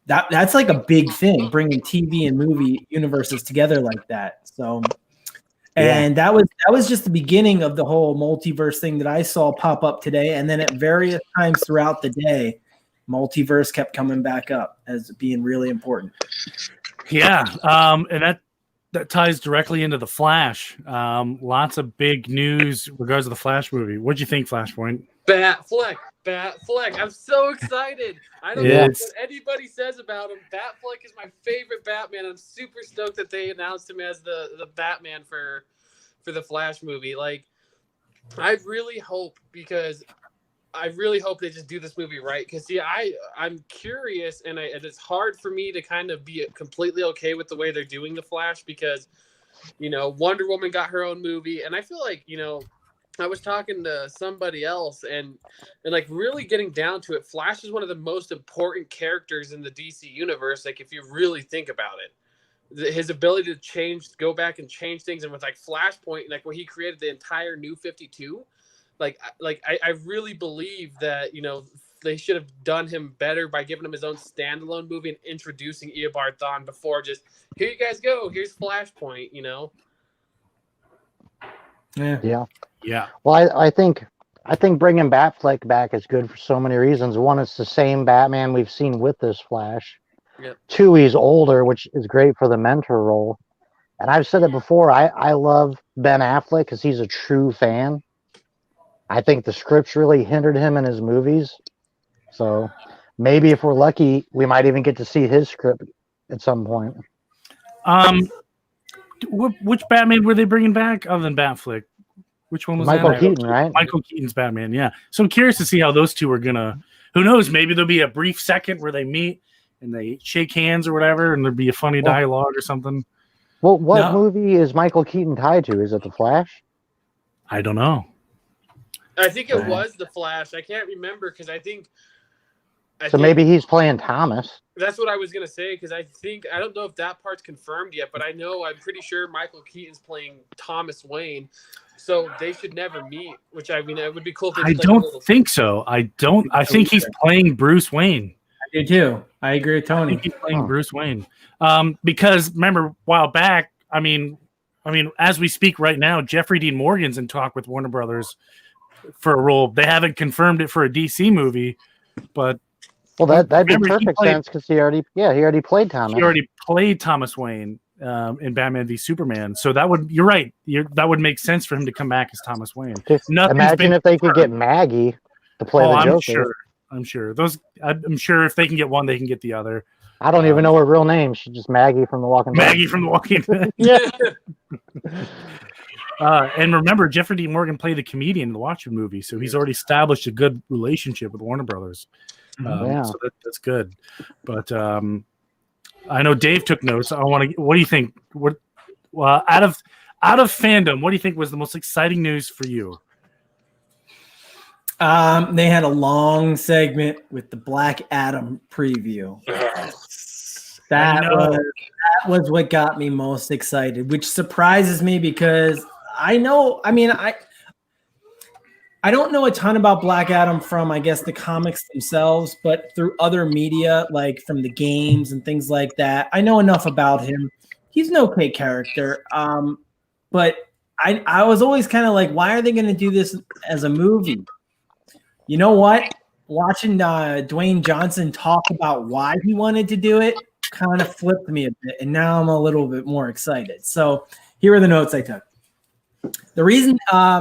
that's like a big thing, bringing TV and movie universes together like that. So, and that was just the beginning of the whole multiverse thing that I saw pop up today, and then at various times throughout the day. Multiverse kept coming back up as being really important. Yeah, and that ties directly into the Flash. Lots of big news regards to the Flash movie. What'd you think, Flashpoint? Batfleck. I'm so excited. I don't know what anybody says about him. Batfleck is my favorite Batman. I'm super stoked that they announced him as the Batman for the Flash movie. Like, I really hope they just do this movie right. Because, see, I'm curious, and it's hard for me to kind of be completely okay with the way they're doing The Flash because, you know, Wonder Woman got her own movie. And I feel like, you know, I was talking to somebody else and like really getting down to it, Flash is one of the most important characters in the DC universe. Like, if you really think about it. His ability to go back and change things. And with, like, Flashpoint, like, where he created the entire New 52, I really believe that, you know, they should have done him better by giving him his own standalone movie and introducing Eobard Thawne before just, here you guys go, here's Flashpoint, you know? Yeah. Well, I think bringing Batfleck back is good for so many reasons. One, it's the same Batman we've seen with this Flash. Yep. Two, he's older, which is great for the mentor role. And I've said it before, I love Ben Affleck because he's a true fan. I think the scripts really hindered him in his movies. So maybe if we're lucky, we might even get to see his script at some point. Which Batman were they bringing back other than Batfleck? Which one was Michael that? Keaton, right? Michael Keaton's Batman, yeah. So I'm curious to see how those two are going to... Who knows? Maybe there'll be a brief second where they meet and they shake hands or whatever, and there'll be a funny dialogue or something. Well, what movie is Michael Keaton tied to? Is it The Flash? I don't know. I think it was The Flash. I can't remember because I think maybe he's playing Thomas. That's what I was going to say because I don't know if that part's confirmed yet, but I'm pretty sure Michael Keaton's playing Thomas Wayne. So they should never meet, which I mean, it would be cool if they did, don't think so. I think he's playing Bruce Wayne. I do too. I agree with Tony. I think he's playing Bruce Wayne. Because remember, a while back, I mean, as we speak right now, Jeffrey Dean Morgan's in talk with Warner Brothers for a role. They haven't confirmed it for a DC movie, but Well, that'd be Remember, perfect sense because he already played Thomas. He already played Thomas Wayne in Batman v Superman, so that would you're right. That would make sense for him to come back as Thomas Wayne. Imagine if they could get Maggie to play the Joker. I'm sure. I'm sure if they can get one, they can get the other. I don't even know her real name. She's just Maggie from The Walking Dead. Maggie from The Walking Dead. Yeah. And remember, Jeffrey D. Morgan played the comedian in the Watchmen movie, so he's already established a good relationship with Warner Brothers. So that's good. But I know Dave took notes. What do you think? Out of Fandom, what do you think was the most exciting news for you? They had a long segment with the Black Adam preview. That was what got me most excited, which surprises me because I don't know a ton about Black Adam from, I guess, the comics themselves, but through other media, like from the games and things like that, I know enough about him. He's an okay character. But I was always kind of like, why are they going to do this as a movie? You know what? Watching Dwayne Johnson talk about why he wanted to do it kind of flipped me a bit, and now I'm a little bit more excited. So here are the notes I took. The reason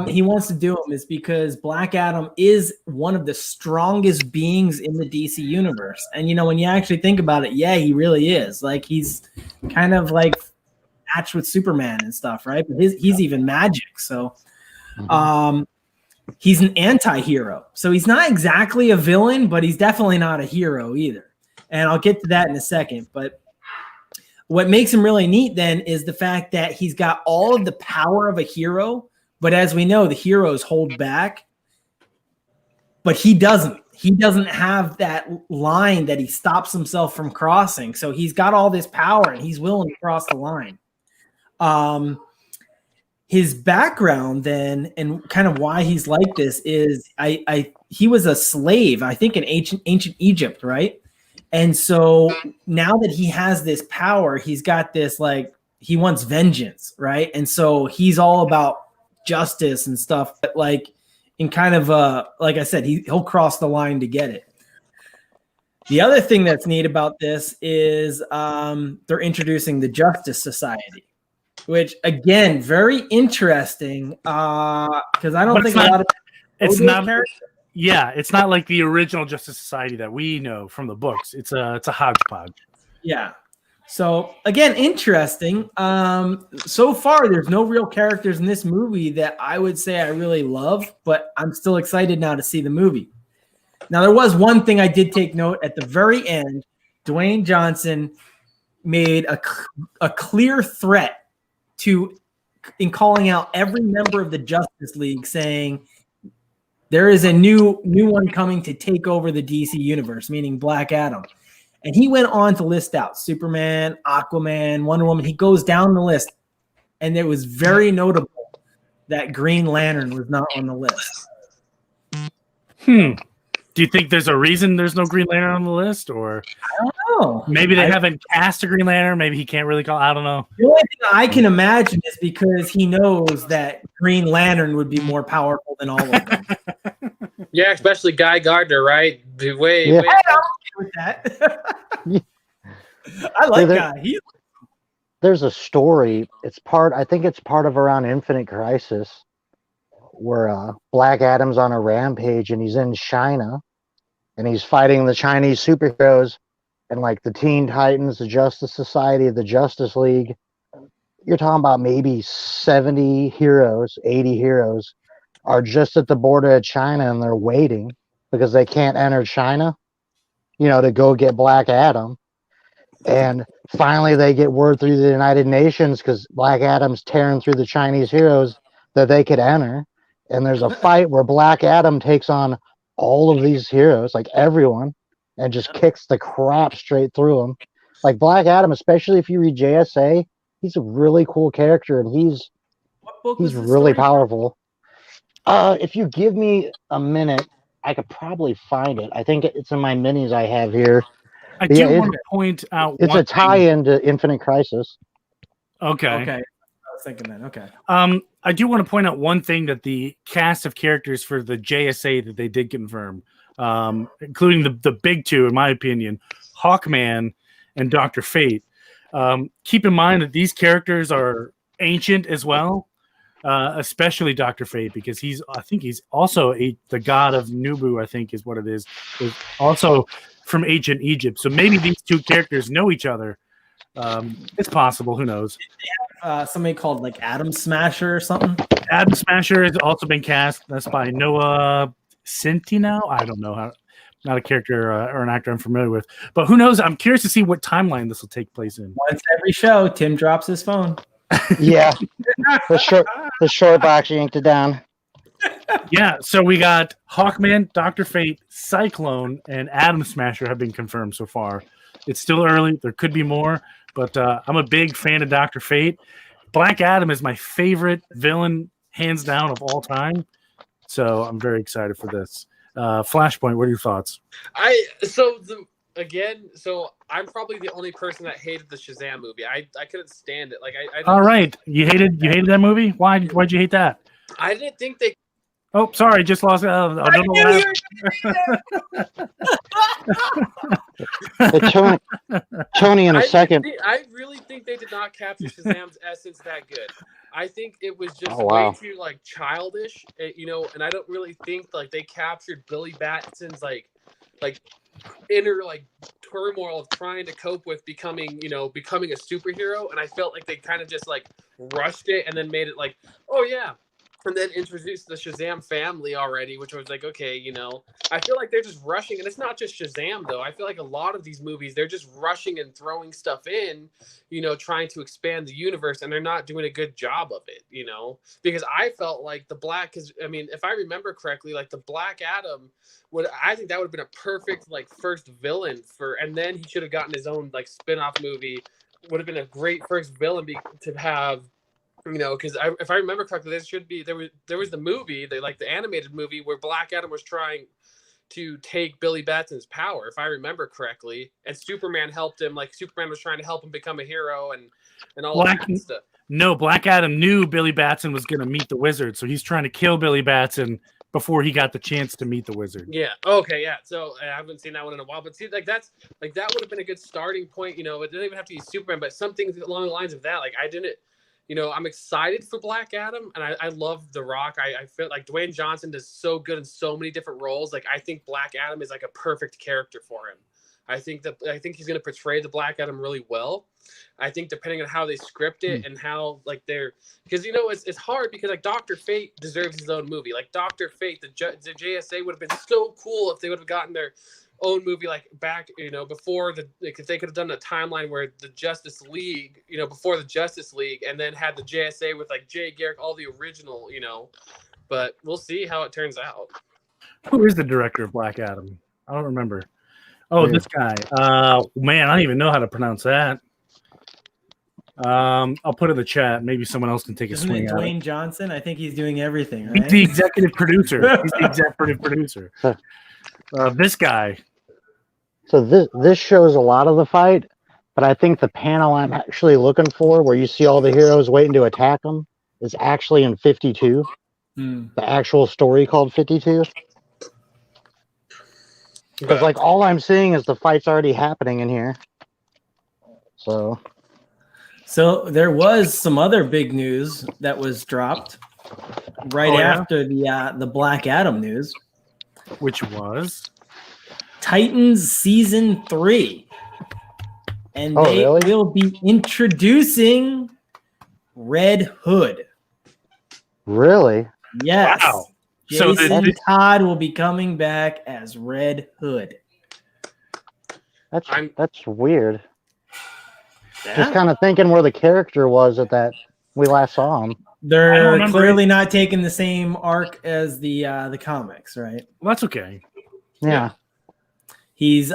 he wants to do them is because Black Adam is one of the strongest beings in the DC universe. And, when you actually think about it, yeah, he really is. Like, he's kind of like matched with Superman and stuff, right? But he's even magic. So he's an anti-hero. So he's not exactly a villain, but he's definitely not a hero either. And I'll get to that in a second. But what makes him really neat then is the fact that he's got all of the power of a hero, but as we know, the heroes hold back. But he doesn't. He doesn't have that line that he stops himself from crossing. So he's got all this power and he's willing to cross the line. His background then and kind of why he's like this is he was a slave, I think, in ancient Egypt, right? And so now that he has this power, he's got this, like, he wants vengeance, right? And so he's all about justice and stuff, but like in kind of like I said, he'll cross the line to get it. The other thing that's neat about this is they're introducing the Justice Society, which again, very interesting because I don't think a lot of it's not. Yeah, it's not like the original Justice Society that we know from the books. It's a hodgepodge. Yeah. So again, interesting. So far, there's no real characters in this movie that I would say I really love, but I'm still excited now to see the movie. Now, there was one thing I did take note at the very end. Dwayne Johnson made a clear threat in calling out every member of the Justice League, saying there is a new one coming to take over the DC universe, meaning Black Adam. And he went on to list out Superman, Aquaman, Wonder Woman. He goes down the list, and it was very notable that Green Lantern was not on the list. Do you think there's a reason there's no Green Lantern on the list, or I don't know? Maybe they haven't cast a Green Lantern. Maybe he can't really call. I don't know. The only thing I can imagine is because he knows that Green Lantern would be more powerful than all of them. Yeah, especially Guy Gardner, right? I'm okay with that. I like Guy. There's a story. I think it's part of around Infinite Crisis, where Black Adam's on a rampage and he's in China and he's fighting the Chinese superheroes and like the Teen Titans, the Justice Society, the Justice League. You're talking about maybe 70 heroes, 80 heroes are just at the border of China and they're waiting because they can't enter China, to go get Black Adam. And finally they get word through the United Nations because Black Adam's tearing through the Chinese heroes that they could enter. And there's a fight where Black Adam takes on all of these heroes, like everyone, and just kicks the crap straight through them. Like Black Adam, especially if you read JSA, he's a really cool character and he's really powerful. If you give me a minute, I could probably find it. I think it's in my minis I have here. I do want to point out it's a tie-in to Infinite Crisis. Okay. I was thinking that. Okay. I do want to point out one thing that the cast of characters for the JSA that they did confirm. including the big two, in my opinion, Hawkman and Dr. Fate. Keep in mind that these characters are ancient as well, especially Dr. Fate, because I think he's also the god of Nubu, I think is what it is also from ancient Egypt. So maybe these two characters know each other. It's possible. Who knows? Somebody called like Atom Smasher or something. Atom Smasher has also been cast. That's by Noah Centineo. I don't know how. Not a character or an actor I'm familiar with, but who knows? I'm curious to see what timeline this will take place in. Once every show, Tim drops his phone. Yeah, the short box yanked it down. Yeah, so we got Hawkman, Dr. Fate, Cyclone, and Atom Smasher have been confirmed so far. It's still early. There could be more, but I'm a big fan of Dr. Fate. Black Adam is my favorite villain, hands down, of all time. So I'm very excited for this. Flashpoint, what are your thoughts? So I'm probably the only person that hated the Shazam movie. I couldn't stand it. Like all right, you hated that movie? Why'd you hate that? I didn't think they. Oh, sorry, just lost. I don't know what Tony in a second. I really think they did not capture Shazam's essence that good. I think it was just wow. way too like childish, and I don't really think like they captured Billy Batson's like inner like turmoil of trying to cope with becoming a superhero, and I felt like they kind of just like rushed it and then made it like, oh yeah. And then introduced the Shazam family already, which was like, okay, I feel like they're just rushing. And it's not just Shazam, though. I feel like a lot of these movies, they're just rushing and throwing stuff in, trying to expand the universe. And they're not doing a good job of it, because I felt like if I remember correctly, like the Black Adam, I think that would have been a perfect like first villain and then he should have gotten his own like spin-off movie. Would have been a great first villain to have. Because if I remember correctly, there was the movie, the animated movie where Black Adam was trying to take Billy Batson's power, if I remember correctly, and Superman helped him. Like Superman was trying to help him become a hero and all that stuff. No, Black Adam knew Billy Batson was going to meet the Wizard, so he's trying to kill Billy Batson before he got the chance to meet the Wizard. Yeah. Okay. Yeah. So I haven't seen that one in a while, but see, that would have been a good starting point. It doesn't even have to be Superman, but something along the lines of that. Like I didn't. I'm excited for Black Adam, and I love The Rock. I feel like Dwayne Johnson does so good in so many different roles. Like I think Black Adam is like a perfect character for him. I think he's going to portray the Black Adam really well. I think depending on how they script it and how like because it's hard because like Dr. Fate deserves his own movie. Like Dr. Fate, the JSA would have been so cool if they would have gotten their own movie like back before if they could have done a timeline where the Justice League before the Justice League and then had the JSA with like Jay Garrick, all the original but we'll see how it turns out. Who is the director of Black Adam? I don't remember. This guy, man, I don't even know how to pronounce that. I'll put it in the chat. Maybe someone else can take a swing at it. Dwayne Johnson, I think he's doing everything, right? He's the executive producer. This guy. So this shows a lot of the fight, but I think the panel I'm actually looking for, where you see all the heroes waiting to attack them, is actually in 52. The actual story called 52. Because like all I'm seeing is the fight's already happening in here. So there was some other big news that was dropped right after the Black Adam news, which was Titans Season 3. And they will be introducing Red Hood. Really? Yes. Wow. Jason Todd will be coming back as Red Hood. That's weird. Yeah. Just kind of thinking where the character was at that we last saw him. They're clearly not taking the same arc as the comics, right? Well, that's okay. Yeah.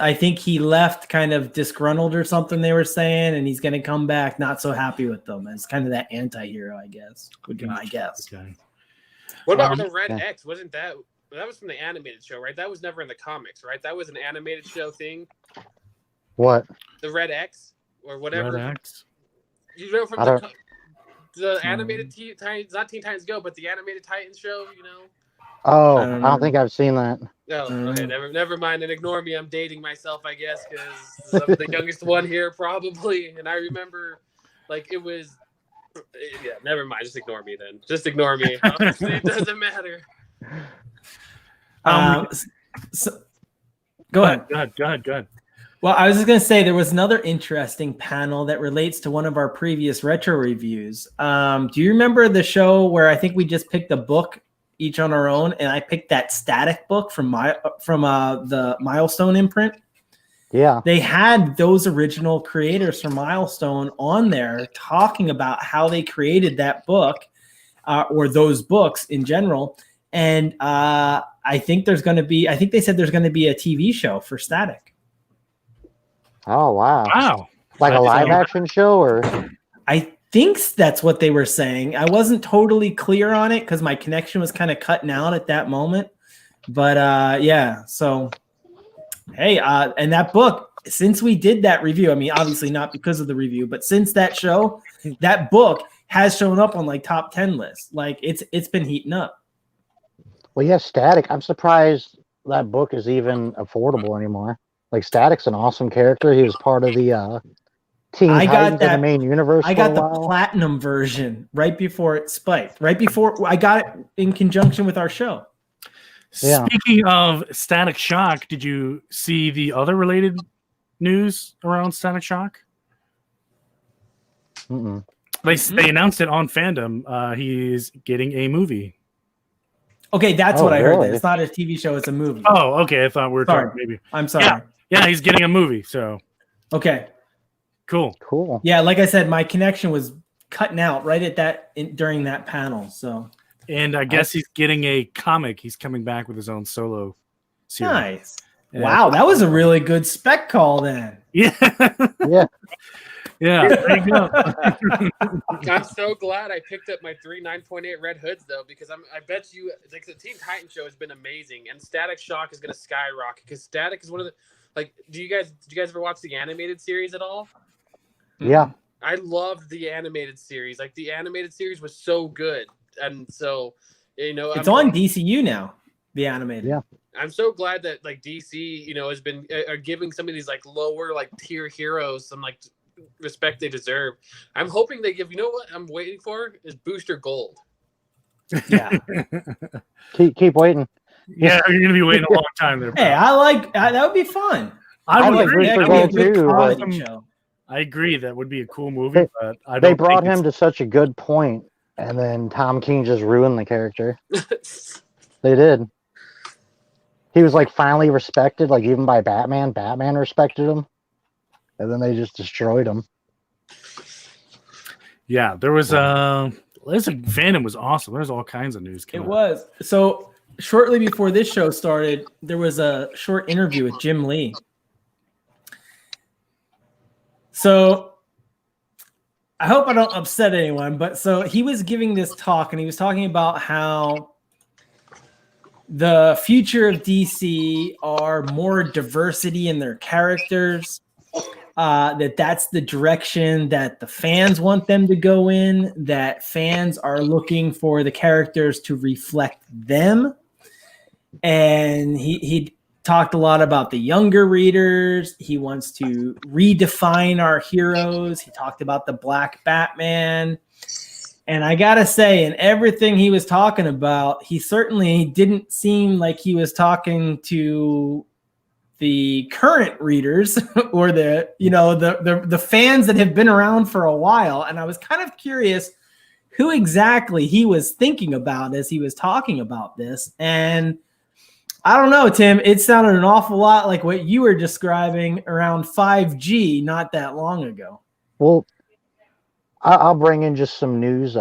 I think he left kind of disgruntled or something they were saying, and he's going to come back not so happy with them as kind of that anti-hero, I guess. Okay. What about the Red X? Wasn't that was from the animated show, right? That was never in the comics, right? That was an animated show thing. What? The Red X or whatever. Red X? From the animated Titans, not Teen Titans Go, but the animated Titans show, Oh, I I don't don't know. think I've seen that. Oh, okay. Mm. Never mind. And ignore me. I'm dating myself, I guess, because I'm the youngest one here, probably. And I remember, like, it was. Yeah, never mind. Just ignore me then. Just ignore me. Honestly, it doesn't matter. So, go ahead. Go ahead. Well, I was just going to say there was another interesting panel that relates to one of our previous retro reviews. Do you remember the show where I think we just picked a book each on our own, and I picked that Static book from the Milestone imprint? Yeah. They had those original creators from Milestone on there talking about how they created that book or those books in general. And I think they said there's going to be a TV show for Static. Oh, wow. Wow. Like a live So- action show, or? I think that's what they were saying. I wasn't totally clear on it because my connection was kind of cutting out at that moment. But yeah, so hey, and that book, since we did that review, I mean, obviously not because of the review, but since that show, that book has shown up on like top 10 lists. Like it's been heating up. Well, yeah, Static. I'm surprised that book is even affordable anymore. Like, Static's an awesome character. He was part of the Teen Titans in the main universe. I got the platinum version right before it spiked. Right before I got it in conjunction with our show. Yeah. Speaking of Static Shock, did you see the other related news around Static Shock? Mm-mm. They announced it on Fandom. He's getting a movie. Okay, that's Oh, what I heard. really? That it's not a TV show; it's a movie. Oh, okay. I thought we were Sorry. talking maybe. I'm sorry. Yeah, he's getting a movie. So Okay. cool. Cool. Yeah, like I said, my connection was cutting out right at that during that panel. So And I guess he's getting a comic. He's coming back with his own solo series. nice. Yeah. Wow, that was a really good spec call then. Yeah. Yeah. Yeah. There you go. I'm so glad I picked up my 3 9.8 Red Hoods though, because I bet you like the Teen Titan show has been amazing, and Static Shock is going to skyrocket because Static is one of the like. Did you guys ever watch the animated series at all? Yeah. I loved the animated series. Like the animated series was so good, and so It's on DCU now. The animated. Yeah. I'm so glad that like DC, has been are giving some of these like lower like tier heroes some like respect they deserve. I'm hoping they give. You know what I'm waiting for is Booster Gold. Yeah. Keep waiting. Yeah, you're gonna be waiting a long time there. Hey, I like that would be fun. I would like agree. Booster That'd be a Gold good too, comedy but- show. I agree. That would be a cool movie, but I don't. They brought think him to such a good point, and then Tom King just ruined the character. They did. He was like finally respected, like even by Batman. Batman respected him, and then they just destroyed him. Yeah, there was Fandom was awesome. There's all kinds of news. It was. So shortly before this show started, there was a short interview with Jim Lee. So I hope I don't upset anyone, but so he was giving this talk and he was talking about how the future of DC are more diversity in their characters, that's the direction that the fans want them to go in, that fans are looking for the characters to reflect them. And he talked a lot about the younger readers. He wants to redefine our heroes. He talked about the Black Batman. And I got to say, in everything he was talking about, he certainly didn't seem like he was talking to the current readers or the fans that have been around for a while. And I was kind of curious who exactly he was thinking about as he was talking about this. And I don't know, Tim, it sounded an awful lot like what you were describing around 5G not that long ago. Well, I'll bring in just some news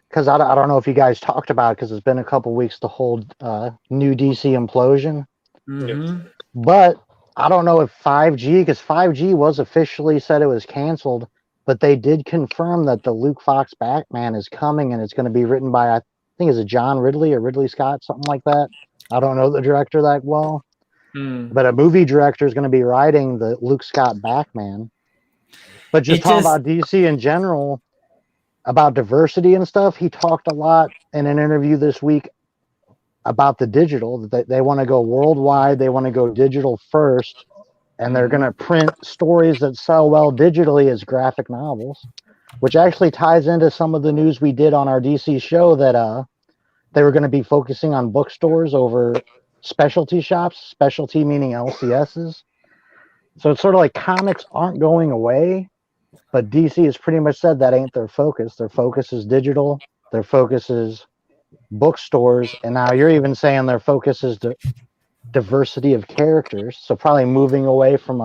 because I don't know if you guys talked about it because it's been a couple weeks to hold new DC implosion. Mm-hmm. But I don't know if 5G, because 5G was officially said it was canceled, but they did confirm that the Luke Fox Batman is coming and it's going to be written by, I think, is it John Ridley or Ridley Scott, something like that. I don't know the director that well, but a movie director is going to be writing the Luke Scott Batman. But just talking about DC in general, about diversity and stuff, he talked a lot in an interview this week about the digital. They want to go worldwide. They want to go digital first, and they're going to print stories that sell well digitally as graphic novels, which actually ties into some of the news we did on our DC show that they were going to be focusing on bookstores over specialty shops, specialty meaning LCSs. So it's sort of like comics aren't going away, but DC has pretty much said that ain't their focus. Their focus is digital. Their focus is bookstores. And now you're even saying their focus is diversity of characters. So probably moving away from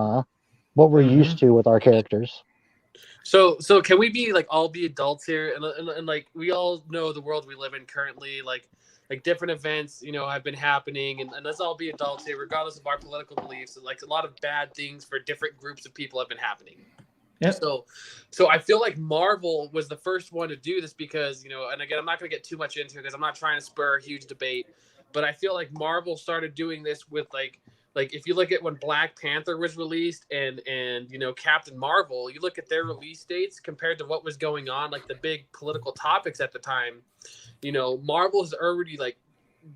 what we're used to with our characters. So can we be like all be adults here, and like we all know the world we live in currently, like different events, you know, have been happening, and let's all be adults here, regardless of our political beliefs. And like a lot of bad things for different groups of people have been happening. Yeah. So I feel like Marvel was the first one to do this because, you know, and again, I'm not going to get too much into it because I'm not trying to spur a huge debate, but I feel like Marvel started doing this with like if you look at when Black Panther was released and you know, Captain Marvel, you look at their release dates compared to what was going on, like the big political topics at the time, you know, Marvel's already like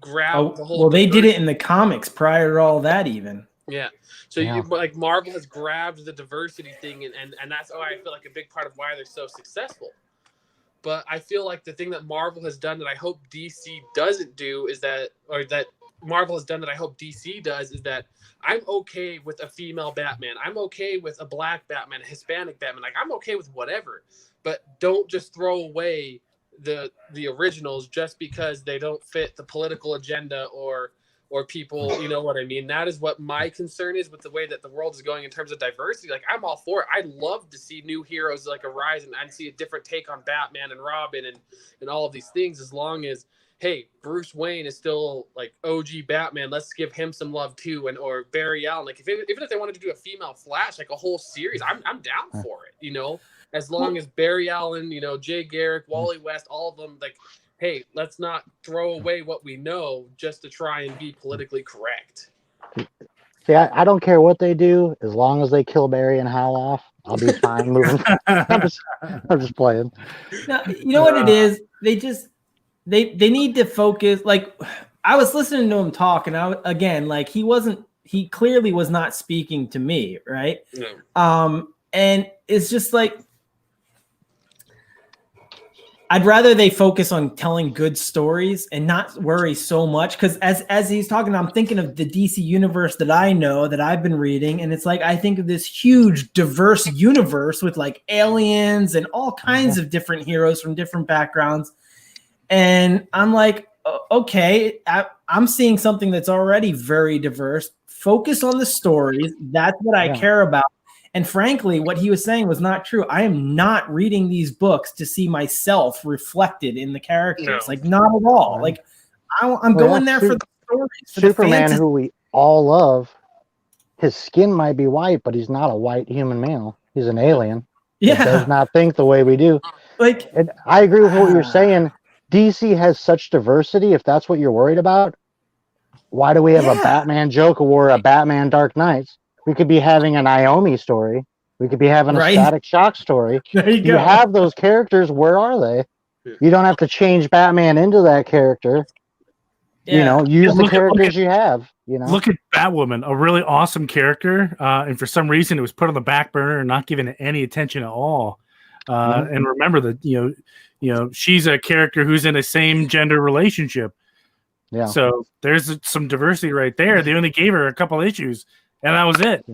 grabbed the whole. Well, they did it in the comics prior to all that even. Yeah. So you like Marvel has grabbed the diversity thing and that's why I feel like a big part of why they're so successful. But I feel like the thing that Marvel has done that I hope DC doesn't do is that Marvel has done that I hope DC does is that I'm okay with a female Batman. I'm okay with a black Batman, a Hispanic Batman. Like I'm okay with whatever, but don't just throw away the originals just because they don't fit the political agenda or people, you know what I mean? That is what my concern is with the way that the world is going in terms of diversity. Like I'm all for it. I'd love to see new heroes like arise and see a different take on Batman and Robin and all of these things, as long as, hey, Bruce Wayne is still like OG Batman. Let's give him some love too, or Barry Allen. Like even if they wanted to do a female Flash, like a whole series, I'm down for it. You know, as long as Barry Allen, you know, Jay Garrick, Wally West, all of them, like, hey, let's not throw away what we know just to try and be politically correct. See, I don't care what they do as long as they kill Barry and Hal off. I'll be fine moving. I'm just playing. No, you know what it is? They need to focus. Like I was listening to him talk, and he clearly was not speaking to me, right? No. And it's just like I'd rather they focus on telling good stories and not worry so much. Because as he's talking, I'm thinking of the DC universe that I know, that I've been reading. And it's like, I think of this huge diverse universe with like aliens and all kinds of different heroes from different backgrounds. And I'm like, okay, I'm seeing something that's already very diverse. Focus on the stories. That's what I care about. And frankly, what he was saying was not true. I am not reading these books to see myself reflected in the characters. No. Like, not at all. Like, I'm going there for the stories. For Superman, who we all love, his skin might be white, but he's not a white human male. He's an alien. Yeah. He does not think the way we do. Like, and I agree with what you're saying. DC has such diversity. If that's what you're worried about, why do we have a Batman Joker or a Batman Dark Knights? We could be having a Naomi story. We could be having a Static Shock story. You have those characters. Where are they? You don't have to change Batman into that character. Yeah. You know, use the characters you have. You know, look at Batwoman, a really awesome character, and for some reason it was put on the back burner and not given any attention at all. And remember that you know she's a character who's in a same gender relationship. Yeah. So there's some diversity right there. They only gave her a couple issues. And that was it.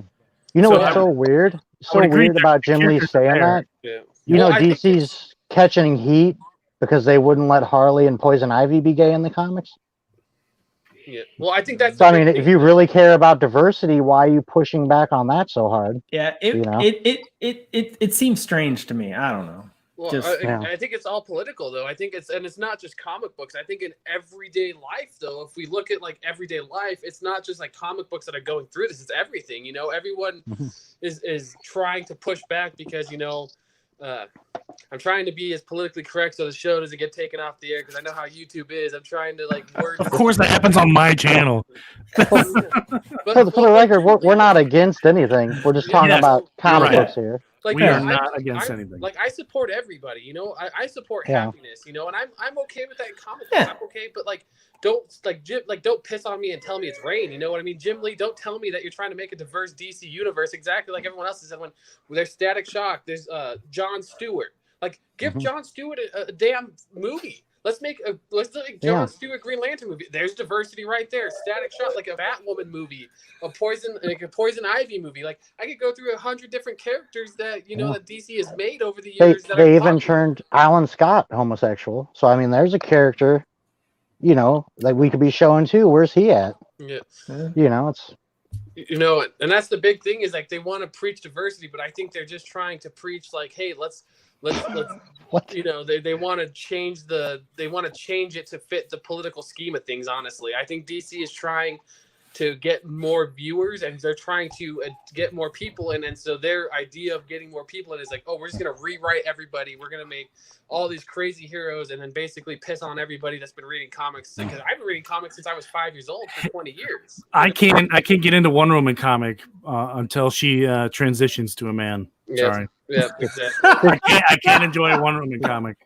You know what's so weird? So weird about Jim Lee saying that? Yeah. You know, DC's catching heat because they wouldn't let Harley and Poison Ivy be gay in the comics? Yeah. Well, I think that's... So, I mean, if you really care about diversity, why are you pushing back on that so hard? Yeah, it seems strange to me. I don't know. Well, I think it's all political, though. I think it's not just comic books. I think in everyday life, though, if we look at like everyday life, it's not just like comic books that are going through this. It's everything. You know, everyone is trying to push back because, you know, I'm trying to be as politically correct so the show doesn't get taken off the air because I know how YouTube is. I'm trying to like work. Of course, that happens on my channel. But for the record, we're not against anything. We're just talking about comic books here. Like, we are I- not against I- anything. Like, I support everybody, you know. I support Yeah. happiness, you know, and I'm okay with that in comic Yeah. books. I'm okay, but like, don't piss on me and tell me it's rain. You know what I mean? Jim Lee, don't tell me that you're trying to make a diverse DC universe exactly like everyone else is. And when there's Static Shock, there's John Stewart. Like, give Mhm. John Stewart a damn movie. Let's make John Stewart Green Lantern movie. There's diversity right there. Static Shock, like a Batwoman movie, a Poison Ivy movie. Like, I could go through 100 different characters that that DC has made over the years. They even popular. turned Alan Scott homosexual. So I mean, there's a character, that we could be showing too. Where's he at? Yeah. It's And that's the big thing is like they want to preach diversity, but I think they're just trying to preach like, hey, let's what? they want to change it to fit the political scheme of things. Honestly, I think DC is trying to get more viewers and they're trying to get more people in, and so their idea of getting more people in is like, oh, we're just gonna rewrite everybody, we're gonna make all these crazy heroes and then basically piss on everybody that's been reading comics, because I've been reading comics since I was 5 years old for 20 years. I can't get into Wonder Woman comic until she transitions to a man. Sorry. Yeah, exactly. I can't enjoy a Wonder Woman comic.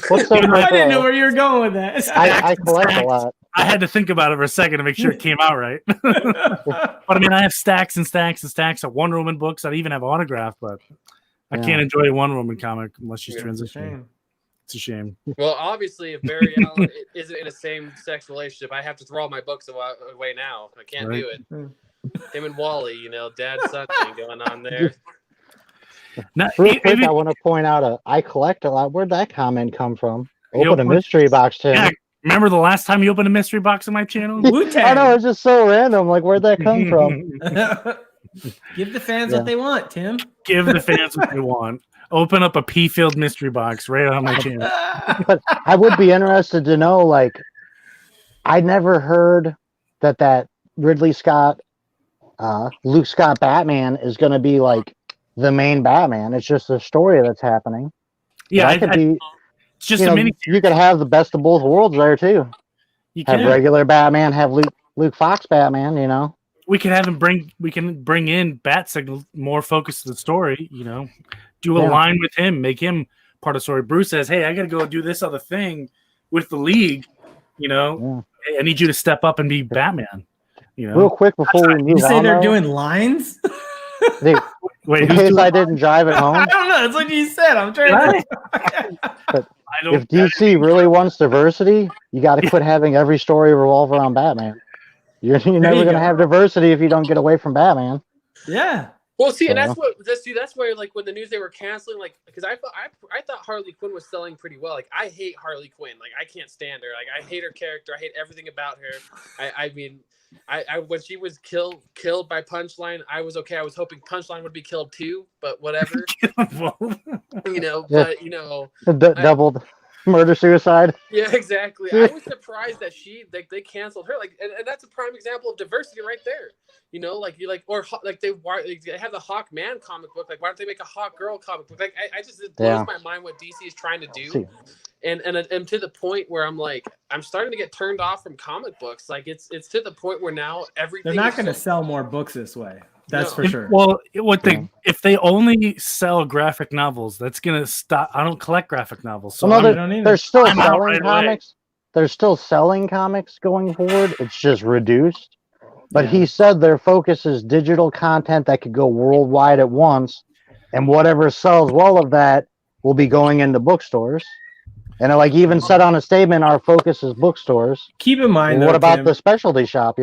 What's up I didn't know with, where you were going with that. I collect a lot. I had to think about it for a second to make sure it came out right. But I mean, I have stacks and stacks and stacks of Wonder Woman books. I even have autographed, but I can't enjoy a Wonder Woman comic unless she's transitioning. It's a shame. Well, obviously, if Barry Allen isn't in a same-sex relationship, I have to throw all my books away now. I can't do it. Him and Wally, dad-son thing going on there. Now, Real quick, I want to point out I collect a lot. Where'd that comment come from? You Open a mystery box, Tim. Yeah, remember the last time you opened a mystery box on my channel? I Wu-Tang. know, it's just so random. Like, where'd that come from? Give the fans what they want, Tim. Give the fans what they want. Open up a pea-filled mystery box right on my channel. But I would be interested to know, like, I never heard that Ridley Scott, Luke Scott Batman is going to be, like, the main Batman. It's just a story that's happening. Yeah, It's just a mini. You could have the best of both worlds there, too. You Have can regular Batman, have Luke Fox Batman, we can have him bring in Bat Signal more focused to the story, do a line with him, make him part of the story. Bruce says, hey, I gotta go do this other thing with the League, I need you to step up and be Batman. Real quick before we move on, You say they're doing lines? Wait, in case I didn't drive it home. I don't know. That's what you said. I'm trying to. If DC really wants diversity, you got to quit having every story revolve around Batman. You're never going to have diversity if you don't get away from Batman. Yeah. Well, see, and that's where like when the news they were canceling, like, because I thought Harley Quinn was selling pretty well. Like, I hate Harley Quinn. Like, I can't stand her. Like, I hate her character. I hate everything about her. I mean, when she was killed by Punchline, I was okay. I was hoping Punchline would be killed too, but whatever. Doubled murder suicide. Yeah, exactly. I was surprised that they canceled her. Like, and that's a prime example of diversity right there. They have the Hawk Man comic book. Like, why don't they make a Hawk Girl comic book? Like, it blows my mind what DC is trying to do. And to the point where I'm like, I'm starting to get turned off from comic books. Like, it's to the point where now everything. They're not going to sell more books this way. That's for sure. Well, if they only sell graphic novels, that's gonna stop. I don't collect graphic novels, so they're still I'm out selling right comics. They're still selling comics going forward. It's just reduced. But he said their focus is digital content that could go worldwide at once, and whatever sells well of that will be going into bookstores. And like even said on a statement, our focus is bookstores. Keep in mind, what about the specialty shop,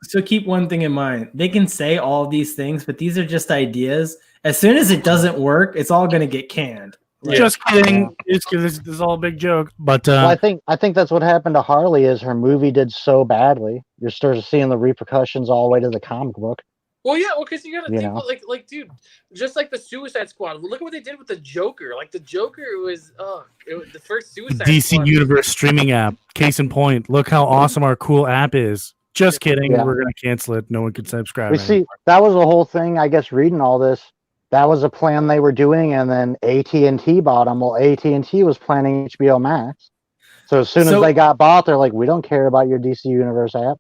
So keep one thing in mind. They can say all these things, but these are just ideas. As soon as it doesn't work, it's all going to get canned. Just kidding. This is all a big joke. But well, I think that's what happened to Harley is her movie did so badly. You're starting to seeing the repercussions all the way to the comic book. Well, yeah, because you gotta think, like, dude, just like the Suicide Squad. Look at what they did with the Joker. Like, the Joker was the first Suicide DC Squad. Universe streaming app. Case in point, look how awesome our cool app is. Just kidding. Yeah. We're gonna cancel it. No one can subscribe. We see that was the whole thing. I guess reading all this, that was a plan they were doing, and then AT&T bought them. Well, AT&T was planning HBO Max. So as soon as they got bought, they're like, we don't care about your DC Universe app,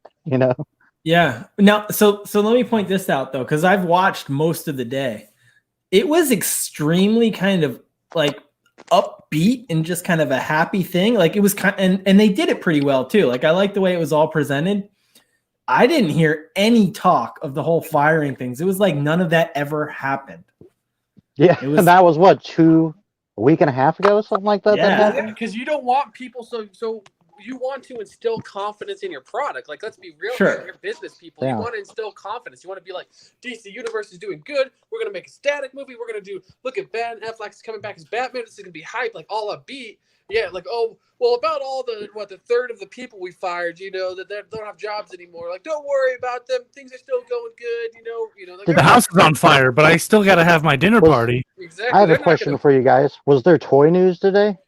Yeah. Now, so let me point this out though, because I've watched most of the day. it was extremely kind of like upbeat and just kind of a happy thing. Like it was and they did it pretty well too. Like I like the way it was all presented. I didn't hear any talk of the whole firing things. It was like none of that ever happened. Yeah, and that was what, a week and a half ago, something like that. Yeah. That happened? Because you don't want people so you want to instill confidence in your product. Like, let's be real. Sure. You're business people. Yeah. You want to instill confidence. You want to be like, DC Universe is doing good. We're gonna make a static movie. We're gonna do. Look at Ben Affleck is coming back as Batman. This is gonna be hype, like all upbeat. Yeah, like about all the third of the people we fired. That they don't have jobs anymore. Like, don't worry about them. Things are still going good. Like, The house is on fire, but I still got to have my dinner party. Exactly. I have They're a not question gonna- for you guys. Was there toy news today?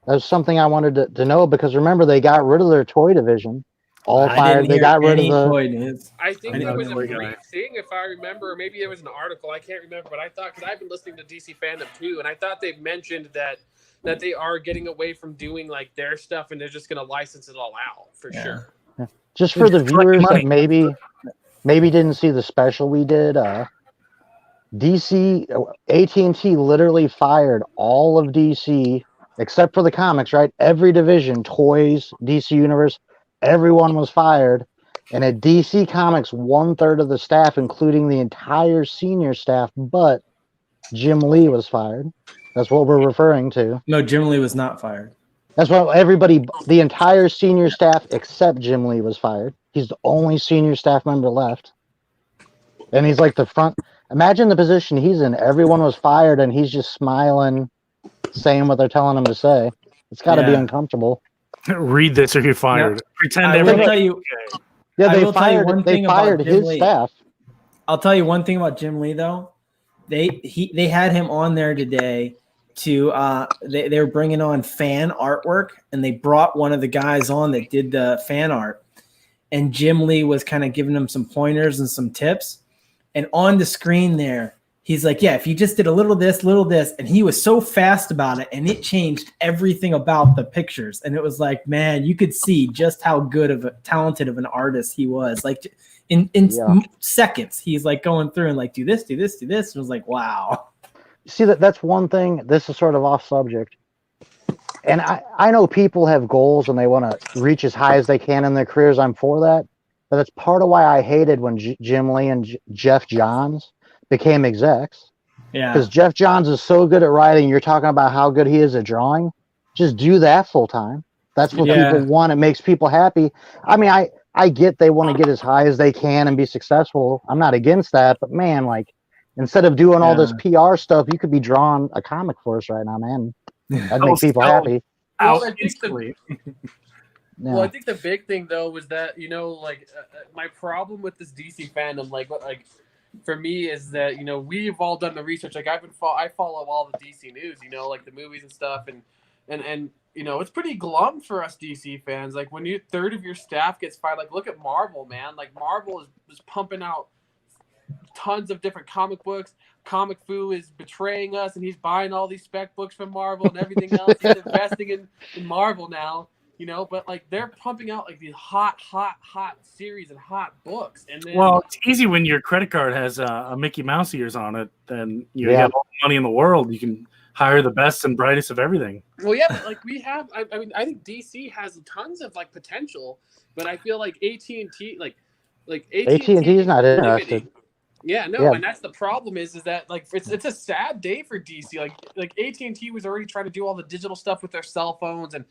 That's something I wanted to know, because remember, they got rid of their toy division. All I fired. didn't They hear got rid of any the. toy news. I think I'm there not was a a toy brief guy. thing, if I remember, or maybe it was an article. I can't remember, but I thought, because I've been listening to DC Fandom too, and I thought they mentioned that they are getting away from doing like their stuff, and they're just going to license it all out for sure. Just for the Just collect viewers money. that maybe didn't see the special we did. DC AT&T literally fired all of DC except for the comics, right? Every division, toys, DC Universe, everyone was fired. And at DC Comics, 1/3 of the staff, including the entire senior staff, but Jim Lee was fired. That's what we're referring to. No, Jim Lee was not fired. That's why the entire senior staff except Jim Lee was fired. He's the only senior staff member left. And he's like the front. Imagine the position he's in. Everyone was fired and he's just smiling, saying what they're telling him to say. It's got to be Yeah. uncomfortable. Read this or you're fired. Pretend I will everything. tell you. Okay. Yeah, I they will tell you one fired. They thing about fired Jim his Lee. staff. I'll tell you one thing about Jim Lee though. They had him on there today to they were bringing on fan artwork, and they brought one of the guys on that did the fan art, and Jim Lee was kind of giving him some pointers and some tips, and on the screen there he's like, yeah, if you just did a little this, and he was so fast about it, and it changed everything about the pictures, and it was like, man, you could see just how good of a talented of an artist he was. Like in seconds, he's like going through and like, do this. And it was like, wow. See, that's one thing. This is sort of off subject. And I know people have goals and they want to reach as high as they can in their careers. I'm for that. But that's part of why I hated when Jim Lee and Jeff Johns became execs. Yeah. Because Jeff Johns is so good at writing. You're talking about how good he is at drawing. Just do that full time. That's what people want. It makes people happy. I mean, I get they want to get as high as they can and be successful. I'm not against that. But man, like, instead of doing all this PR stuff, you could be drawing a comic for us right now, man. That'd make people happy. Out Well, I think instantly. Well, I think the big thing though was that my problem with this DC fandom, like for me, is that we've all done the research. Like I follow all the DC news, like the movies and stuff, and it's pretty glum for us DC fans. Like when a third of your staff gets fired, like look at Marvel, man. Like Marvel is pumping out tons of different comic books. Comic Fu is betraying us, and he's buying all these spec books from Marvel and everything else. He's investing in Marvel now, but like they're pumping out like these hot series and hot books. And then, Well, it's easy when your credit card has a Mickey Mouse ears on it. Then you have all the money in the world. You can hire the best and brightest of everything. well, yeah, but like we have. I mean, I think DC has tons of like potential, but I feel like AT&T, like AT&T is not interested. Yeah, no, Yeah. and that's the problem is that like it's a sad day for DC. Like AT&T was already trying to do all the digital stuff with their cell phones and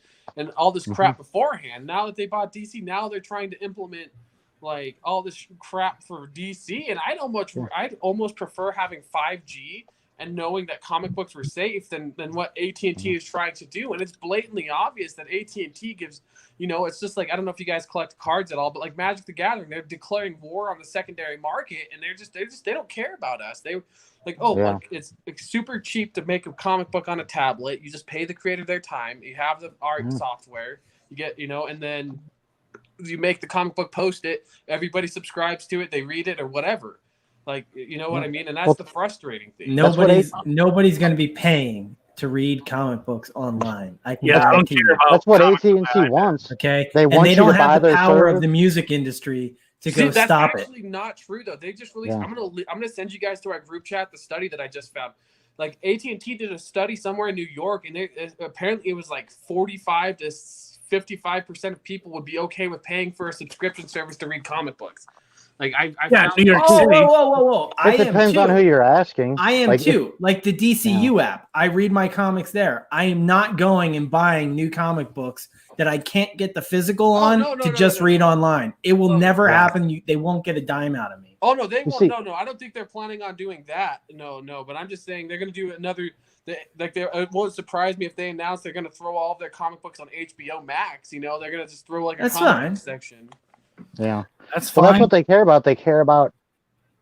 all this crap beforehand. Now that they bought DC, now they're trying to implement like all this crap for DC. And I'd almost prefer having 5G and knowing that comic books were safe than what AT&T is trying to do. And it's blatantly obvious that AT&T gives, it's just like, I don't know if you guys collect cards at all, but like Magic the Gathering, they're declaring war on the secondary market, and they don't care about us. They like, like it's super cheap to make a comic book on a tablet. You just pay the creator their time. You have the art software, you get, and then you make the comic book, post it, everybody subscribes to it, they read it or whatever. Like, you know what I mean? And that's the frustrating thing. Nobody's going to be paying to read comic books online. I can I don't guarantee care you. about That's what comic AT&T book. wants. Okay, They and want they you don't to buy have the their power service. of the music industry to go that's stop it. actually not true though. They just released. I'm gonna send you guys to our group chat the study that I just found. Like AT&T did a study somewhere in New York, and apparently it was like 45 to 55% of people would be okay with paying for a subscription service to read comic books. Like I found New York Oh, City. whoa! It depends on who you're asking. I am Like, too. Like the DCU app, I read my comics there. I am not going and buying new comic books that I can't get the physical read online. It will never happen. They won't get a dime out of me. Oh no, they won't. No, I don't think they're planning on doing that. No. But I'm just saying they're going to do another. It won't surprise me if they announce they're going to throw all of their comic books on HBO Max. You know, they're going to just throw like a comic book section. Yeah, that's fine. Well, that's what they care about. They care about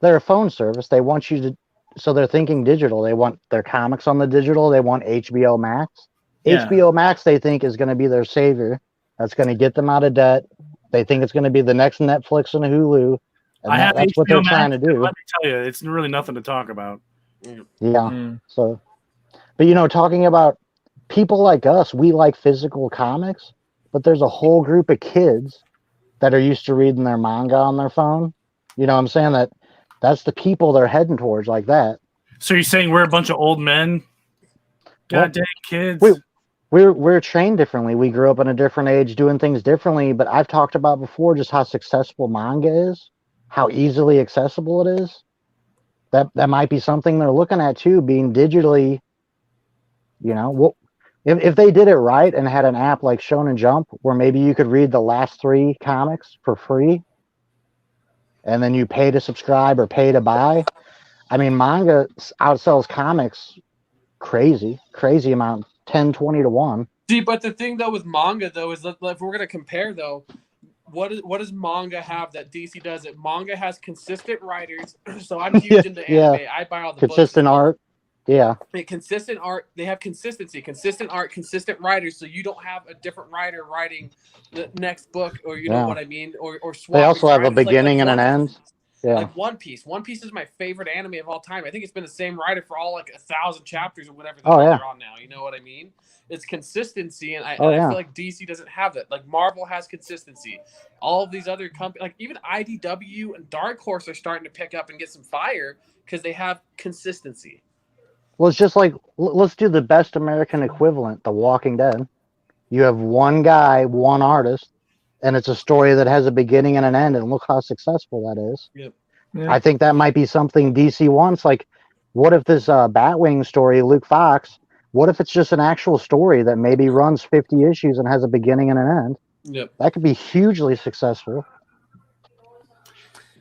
their phone service. They want you to. So they're thinking digital. They want their comics on the digital. They want HBO Max. Yeah. HBO Max, they think, is going to be their savior. That's going to get them out of debt. They think it's going to be the next Netflix and Hulu. And that's what they're trying to do. Let me tell you, it's really nothing to talk about. Yeah. Mm. So, but talking about people like us, we like physical comics, but there's a whole group of kids that are used to reading their manga on their phone. You know what I'm saying? That's the people they're heading towards like that. So you're saying we're a bunch of old men? Goddamn kids. We're trained differently. We grew up in a different age doing things differently, but I've talked about before just how successful manga is, how easily accessible it is. That might be something they're looking at too, being digitally, if they did it right and had an app like Shonen Jump where maybe you could read the last 3 comics for free and then you pay to subscribe or pay to buy. I mean, manga outsells comics crazy amount, 10, 20 to 1. See, but the thing though with manga though is if we're gonna compare though, what does manga have that DC doesn't? Manga has consistent writers, so I'm huge into anime. I buy all the consistent books. Art. Yeah. Consistent art. They have consistency, consistent art, consistent writers. So you don't have a different writer writing the next book, or you know what I mean, or swap. They also have a beginning and an end. Yeah. Like One Piece. One Piece is my favorite anime of all time. I think it's been the same writer for all like 1,000 chapters or whatever they're on now. You know what I mean? It's consistency, and I feel like DC doesn't have that. Like Marvel has consistency. All of these other companies, like even IDW and Dark Horse, are starting to pick up and get some fire because they have consistency. Well, it's just like, let's do the best American equivalent, The Walking Dead. You have one guy, one artist, and it's a story that has a beginning and an end, and look how successful that is. Yep. Yeah. I think that might be something DC wants. Like, what if this Batwing story, Luke Fox, what if it's just an actual story that maybe runs 50 issues and has a beginning and an end? Yep. That could be hugely successful.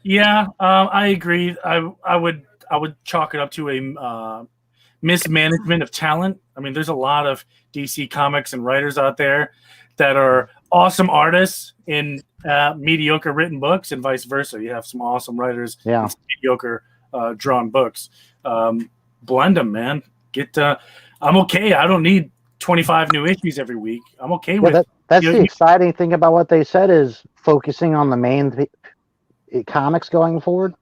Yeah, I agree. I would chalk it up to a mismanagement of talent. I mean, there's a lot of DC comics and writers out there that are awesome artists in mediocre written books, and vice versa. You have some awesome writers in mediocre drawn books. Blend them, man. I'm okay. I don't need 25 new issues every week. I'm okay with that. That's the exciting thing about what they said is focusing on the main comics going forward,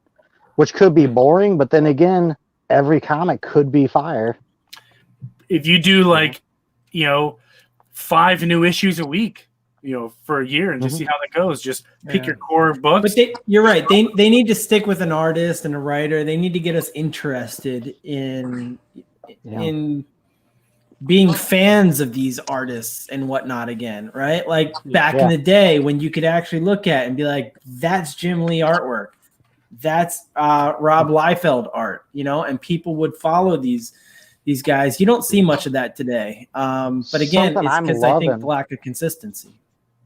which could be boring, but then again, every comic could be fire. If you do 5 new issues a week, for a year and just see how that goes. Just pick your core books. But you're right. They need to stick with an artist and a writer. They need to get us interested in being fans of these artists and whatnot again, right? Like back in the day when you could actually look at and be like, that's Jim Lee artwork. That's Rob Liefeld art, and people would follow these guys. You don't see much of that today. But again, it's because I think lack of consistency.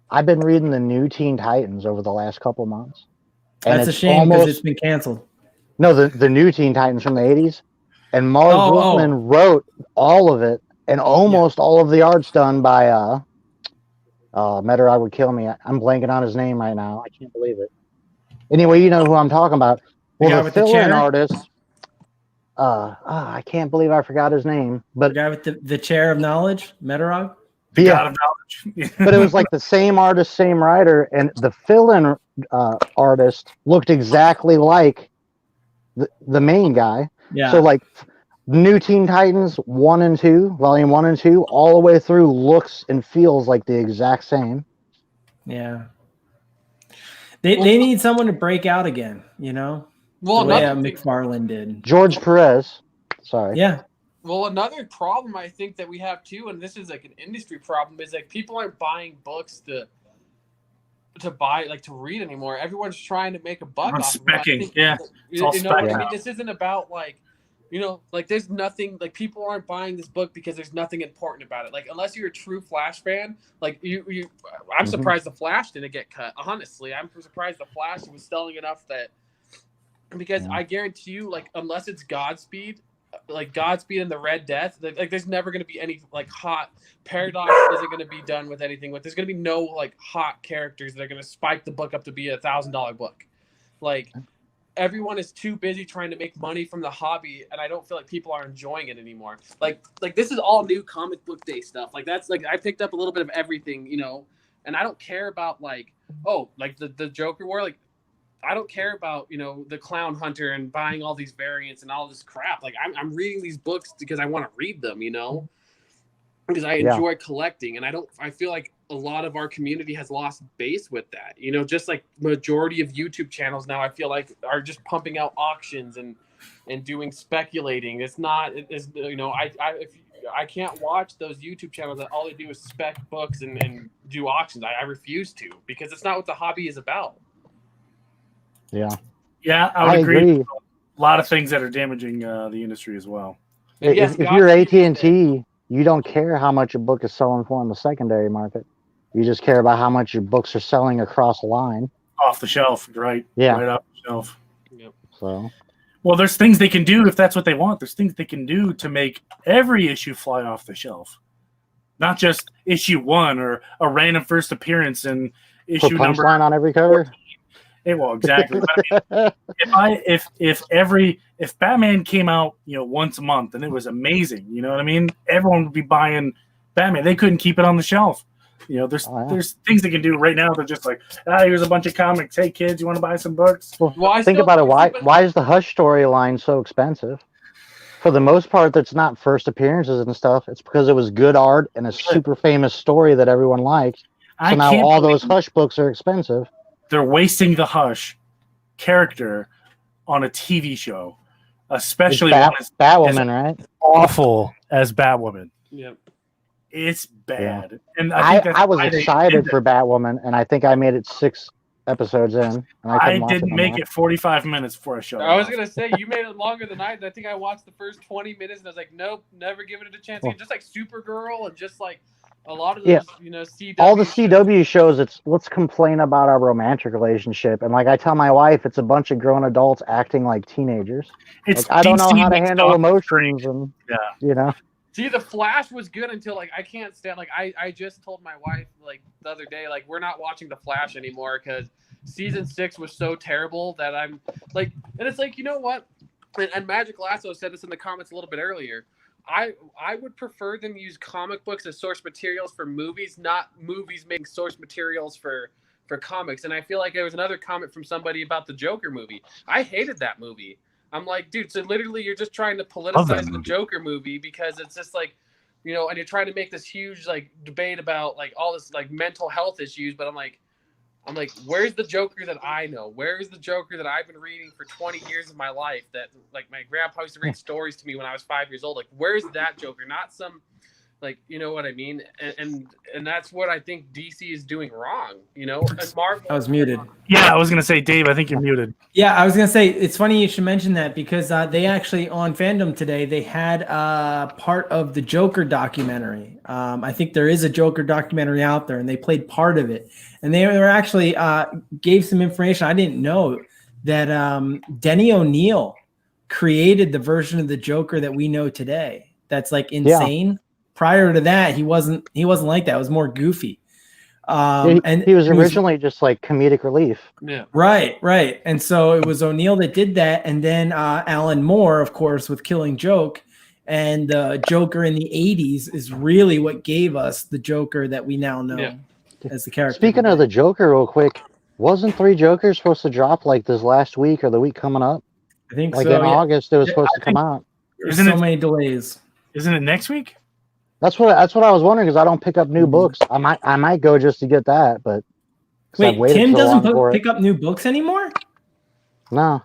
I've been reading the new Teen Titans over the last couple months. That's a shame because it's been canceled. No, the new Teen Titans from the 80s. And Marv Wolfman wrote all of it, and almost all of the art's done by Meteor would kill me. I'm blanking on his name right now. I can't believe it. Anyway, you know who I'm talking about. Well, the fill-in artist, I can't believe I forgot his name. But the guy with the chair of knowledge, Meteor? God of knowledge. But it was like the same artist, same writer, and the fill-in artist looked exactly like the main guy. Yeah. So like New Teen Titans 1 and 2, volume 1 and 2, all the way through looks and feels like the exact same. Yeah. They need someone to break out again, you know? Well, the way another thing, McFarlane did. George Perez. Sorry. Yeah. well, another problem I think that we have too, and this is like an industry problem, is like people aren't buying books to buy, like, to read anymore. Everyone's trying to make a buck I'm off of them. I specking, think- yeah. You all know what I spec mean? now. This isn't about like, you know, like there's nothing, like people aren't buying this book because there's nothing important about it. Like unless you're a true Flash fan, like I'm surprised the Flash didn't get cut. Honestly, I'm surprised the Flash was selling enough that, because I guarantee you, like unless it's Godspeed, like Godspeed and the Red Death, like there's never going to be any like hot Paradox isn't going to be done with anything. With there's going to be no like hot characters that are going to spike the book up to be $1,000 book. Like everyone is too busy trying to make money from the hobby, and I don't feel like people are enjoying it anymore. Like this is all new comic book day stuff. Like that's like I picked up a little bit of everything, you know, and I don't care about like, oh, like the Joker War. Like I don't care about, you know, the Clown Hunter and buying all these variants and all this crap. Like I'm reading these books because I want to read them, you know, because I enjoy collecting, and I feel like a lot of our community has lost base with that, you know, just like majority of YouTube channels now, I feel like are just pumping out auctions and doing speculating. It's not, it's, you know, I can't watch those YouTube channels that all they do is spec books and do auctions. I refuse to, because it's not what the hobby is about. Yeah. Yeah, I would agree. A lot of things that are damaging the industry as well. If you're AT&T, you don't care how much a book is selling for in the secondary market. You just care about how much your books are selling across the line. Off the shelf, right? Yeah. Right off the shelf. Yep. So, well, there's things they can do if that's what they want. There's things they can do to make every issue fly off the shelf. Not just issue 1 or a random first appearance in issue put number punchline on every cover. Well, exactly. But I mean, if Batman came out, you know, once a month and it was amazing, you know what I mean? Everyone would be buying Batman. They couldn't keep it on the shelf. You know, there's things they can do right now. They're just like, here's a bunch of comics. Hey kids, you want to buy some books? Well, think about it. Why is the Hush storyline so expensive? For the most part, that's not first appearances and stuff. It's because it was good art and a super famous story that everyone liked. So now all those Hush books are expensive. They're wasting the Hush character on a TV show, especially Batwoman, right? Awful as Batwoman. Yep. It's bad. Yeah. And I was excited for Batwoman, and I think I made it 6 episodes in. And I didn't make it 45 minutes before I showed I was going to say, you made it longer than I did. I think I watched the first 20 minutes, and I was like, nope, never giving it a chance. Just like Supergirl and just like a lot of those, you know, CW all the CW shows, it's let's complain about our romantic relationship. And like I tell my wife, it's a bunch of grown adults acting like teenagers. It's like, I don't know how to handle emotions. And, you know. See, the Flash was good until like I can't stand. Like I just told my wife like the other day, like we're not watching the Flash anymore because season 6 was so terrible that I'm like, and it's like, you know what? And Magic Lasso said this in the comments a little bit earlier. I would prefer them use comic books as source materials for movies, not movies making source materials for comics. And I feel like there was another comment from somebody about the Joker movie. I hated that movie. I'm like, dude, so literally you're just trying to politicize the Joker movie because it's just like, you know, and you're trying to make this huge like debate about like all this like mental health issues. But I'm like, where's the Joker that I know? Where is the Joker that I've been reading for 20 years of my life that like my grandpa used to read stories to me when I was 5 years old? Like, where's that Joker? Not some, like, you know what I mean? And that's what I think DC is doing wrong, you know? And Marvel, I was muted. Yeah, I was going to say, Dave, I think you're muted. Yeah, I was going to say, it's funny you should mention that because they actually, on Fandom today, they had part of the Joker documentary. I think there is a Joker documentary out there, and they played part of it. And they were actually gave some information. I didn't know that Denny O'Neil created the version of the Joker that we know today. That's like insane. Yeah. Prior to that, he wasn't like that. It was more goofy. And he was originally just like comedic relief. Yeah. Right. And so it was O'Neil that did that. And then Alan Moore, of course, with Killing Joke. And Joker in the 80s is really what gave us the Joker that we now know as the character. Speaking of the Joker real quick, wasn't 3 Jokers supposed to drop like this last week or the week coming up? I think like so. In August it was supposed to come out. There's so many delays. Isn't it next week? That's what I was wondering because I don't pick up new books. I might go just to get that, but 'Cause I've Wait, waited Tim so doesn't long for it. pick up new books anymore? No.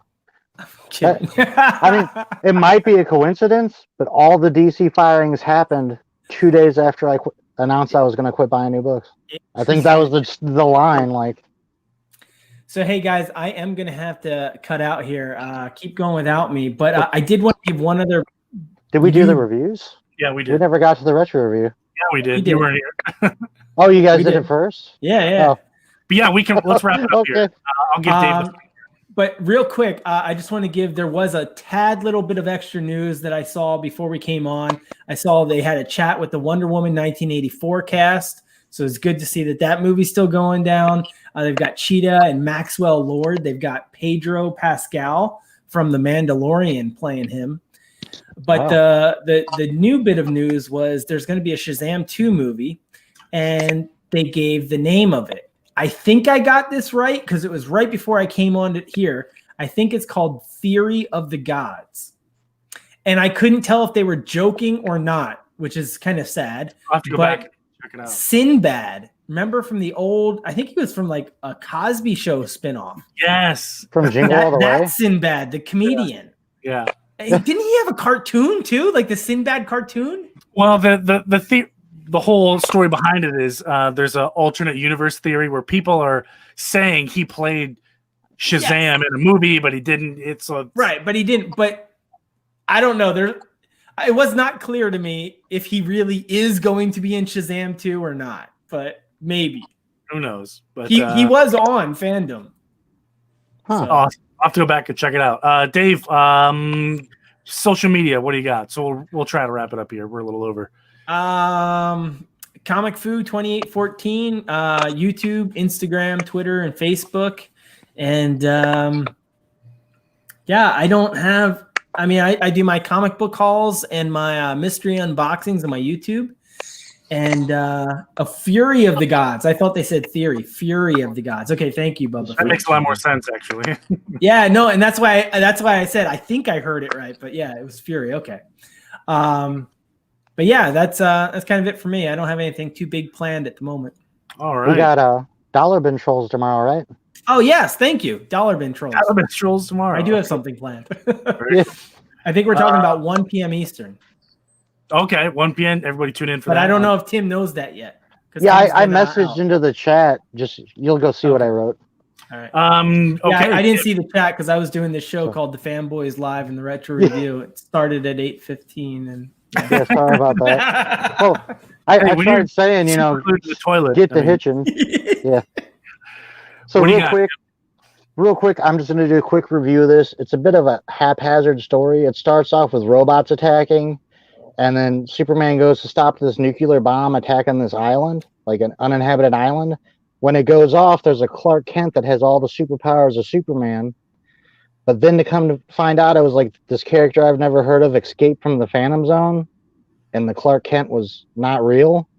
Kidding. I mean, it might be a coincidence, but all the DC firings happened 2 days after I announced I was going to quit buying new books. I think that was the line. Like, So, hey guys, I am going to have to cut out here. Keep going without me, but I did want to give one other. did we do the reviews? Yeah, we We did. never got to the retro review. Yeah, we did. We did. You weren't here. Oh, you guys We did did. it first? Yeah. Oh. But yeah, let's wrap it up here. Okay. I'll give Dave But real quick, I just want to there was a tad little bit of extra news that I saw before we came on. I saw they had a chat with the Wonder Woman 1984 cast. So it's good to see that movie's still going down. They've got Cheetah and Maxwell Lord. They've got Pedro Pascal from The Mandalorian playing him. But the new bit of news was there's going to be a Shazam 2 movie, and they gave the name of it. I think I got this right because it was right before I came on it here. I think it's called Theory of the Gods. And I couldn't tell if they were joking or not, which is kind of sad. I'll have to go back and check it out. Sinbad, remember from the old, I think he was from like a Cosby Show spinoff. Yes. From Jingle All the Way? That's Sinbad, the comedian. Yeah. Didn't he have a cartoon too? Like the Sinbad cartoon? Well, the whole story behind it is there's an alternate universe theory where people are saying he played Shazam in a movie, but he didn't. Right, but he didn't. But I don't know. It was not clear to me if he really is going to be in Shazam 2 or not. But maybe. Who knows? But he was on Fandom. Huh. So. Awesome. I'll have to go back and check it out. Dave, social media, what do you got? So we'll try to wrap it up here. We're a little over. Comic Fu 2814, YouTube, Instagram, Twitter, and Facebook. And I don't have. I mean, I do my comic book hauls and my mystery unboxings on my YouTube. And a Fury of the Gods. I thought they said Theory. Fury of the Gods. Okay, thank you, Bubba. That makes a lot more sense, actually. Yeah, no, and that's why I said I think I heard it right, but yeah, it was Fury. Okay. But yeah, that's kind of it for me. I don't have anything too big planned at the moment. All right. We got Dollar Bin Trolls tomorrow, right? Oh yes, thank you. Dollar Bin Trolls. Dollar Bin Trolls tomorrow. I do have something planned. Yeah. I think we're talking about 1 p.m. Eastern. Okay, 1 p.m. Everybody tune in for that. But I don't know if Tim knows that yet. Yeah, I messaged into the chat. Just you'll go see what I wrote. All right. Okay. Yeah, I didn't see the chat because I was doing this show called The Fanboys Live in the Retro Review. It started at 8:15 and. Yeah, sorry about that. Well, I tried saying, the toilet. get to hitching. Yeah. So real quick, I'm just going to do a quick review of this. It's a bit of a haphazard story. It starts off with robots attacking, and then Superman goes to stop this nuclear bomb attacking this island, like an uninhabited island. When it goes off, there's a Clark Kent that has all the superpowers of Superman. But then to come to find out, it was like this character I've never heard of escaped from the Phantom Zone, and the Clark Kent was not real,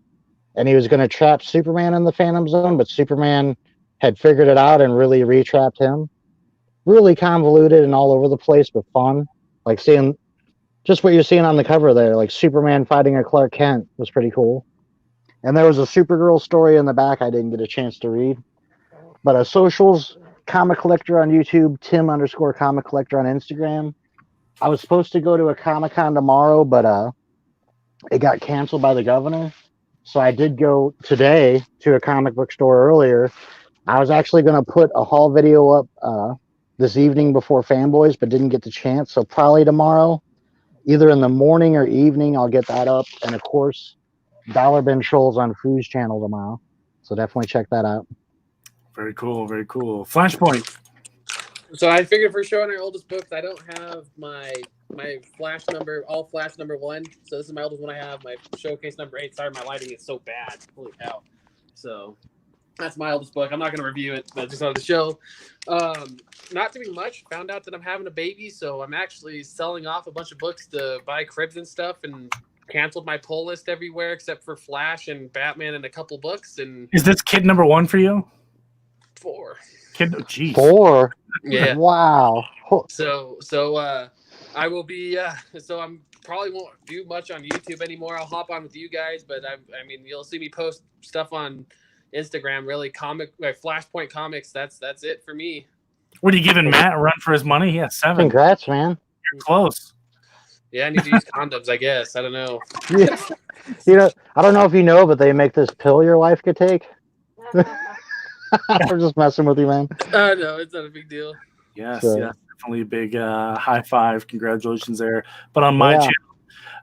and he was going to trap Superman in the Phantom Zone, but Superman had figured it out and really re-trapped him. Really convoluted and all over the place, but fun. Like seeing just what you're seeing on the cover there, like Superman fighting a Clark Kent was pretty cool. And there was a Supergirl story in the back I didn't get a chance to read. But a socials, Comic Collector on YouTube, Tim_Comic Collector on Instagram. I was supposed to go to a Comic-Con tomorrow, but it got canceled by the governor. So I did go today to a comic book store earlier. I was actually going to put a haul video up this evening before Fanboys, but didn't get the chance. So probably tomorrow, either in the morning or evening, I'll get that up. And of course, Dollar Bin Trolls on Foo's channel tomorrow. So definitely check that out. Very cool. Very cool. Flashpoint. So I figured for showing our oldest books, I don't have my flash number, all flash number 1. So this is my oldest one I have. My showcase number 8. Sorry, my lighting is so bad. Holy cow. So that's my oldest book. I'm not going to review it, but just on the show. Not doing much. Found out that I'm having a baby, so I'm actually selling off a bunch of books to buy cribs and stuff, and canceled my pull list everywhere except for Flash and Batman and a couple books. And is this kid number 1 for you? 4. Kid, geez. 4? Yeah. Wow. So I will be. So I'm probably won't do much on YouTube anymore. I'll hop on with you guys, but I mean, you'll see me post stuff on Instagram. Really, Flashpoint Comics. That's it for me. What are you giving Matt a run for his money? Yeah, 7. Congrats, man. You're close. Yeah, I need to use condoms. I guess. I don't know. Yeah. You know, I don't know if you know, but they make this pill your wife could take. I'm just messing with you, man. No, it's not a big deal. Yes, So- yeah, definitely a big high five. Congratulations there. But on my Yeah.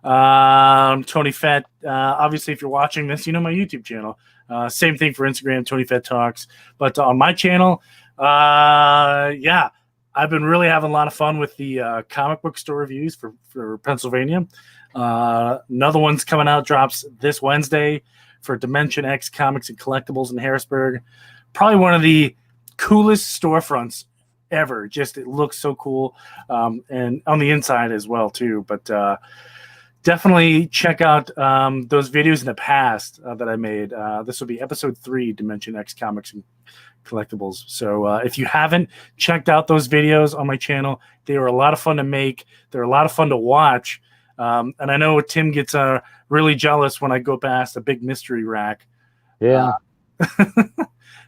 channel, Tony Fett. Obviously, if you're watching this, you know my YouTube channel. Same thing for Instagram, Tony Fett Talks. But on my channel, yeah, I've been really having a lot of fun with the comic book store reviews for Pennsylvania. Another one's coming out, drops this Wednesday for Dimension X Comics and Collectibles in Harrisburg. Probably one of the coolest storefronts ever. Just it looks so cool, and on the inside as well too. But definitely check out those videos in the past that I made. This will be episode 3, Dimension X Comics and Collectibles. So if you haven't checked out those videos on my channel, they were a lot of fun to make. They're a lot of fun to watch. And I know Tim gets really jealous when I go past a big mystery rack. Yeah.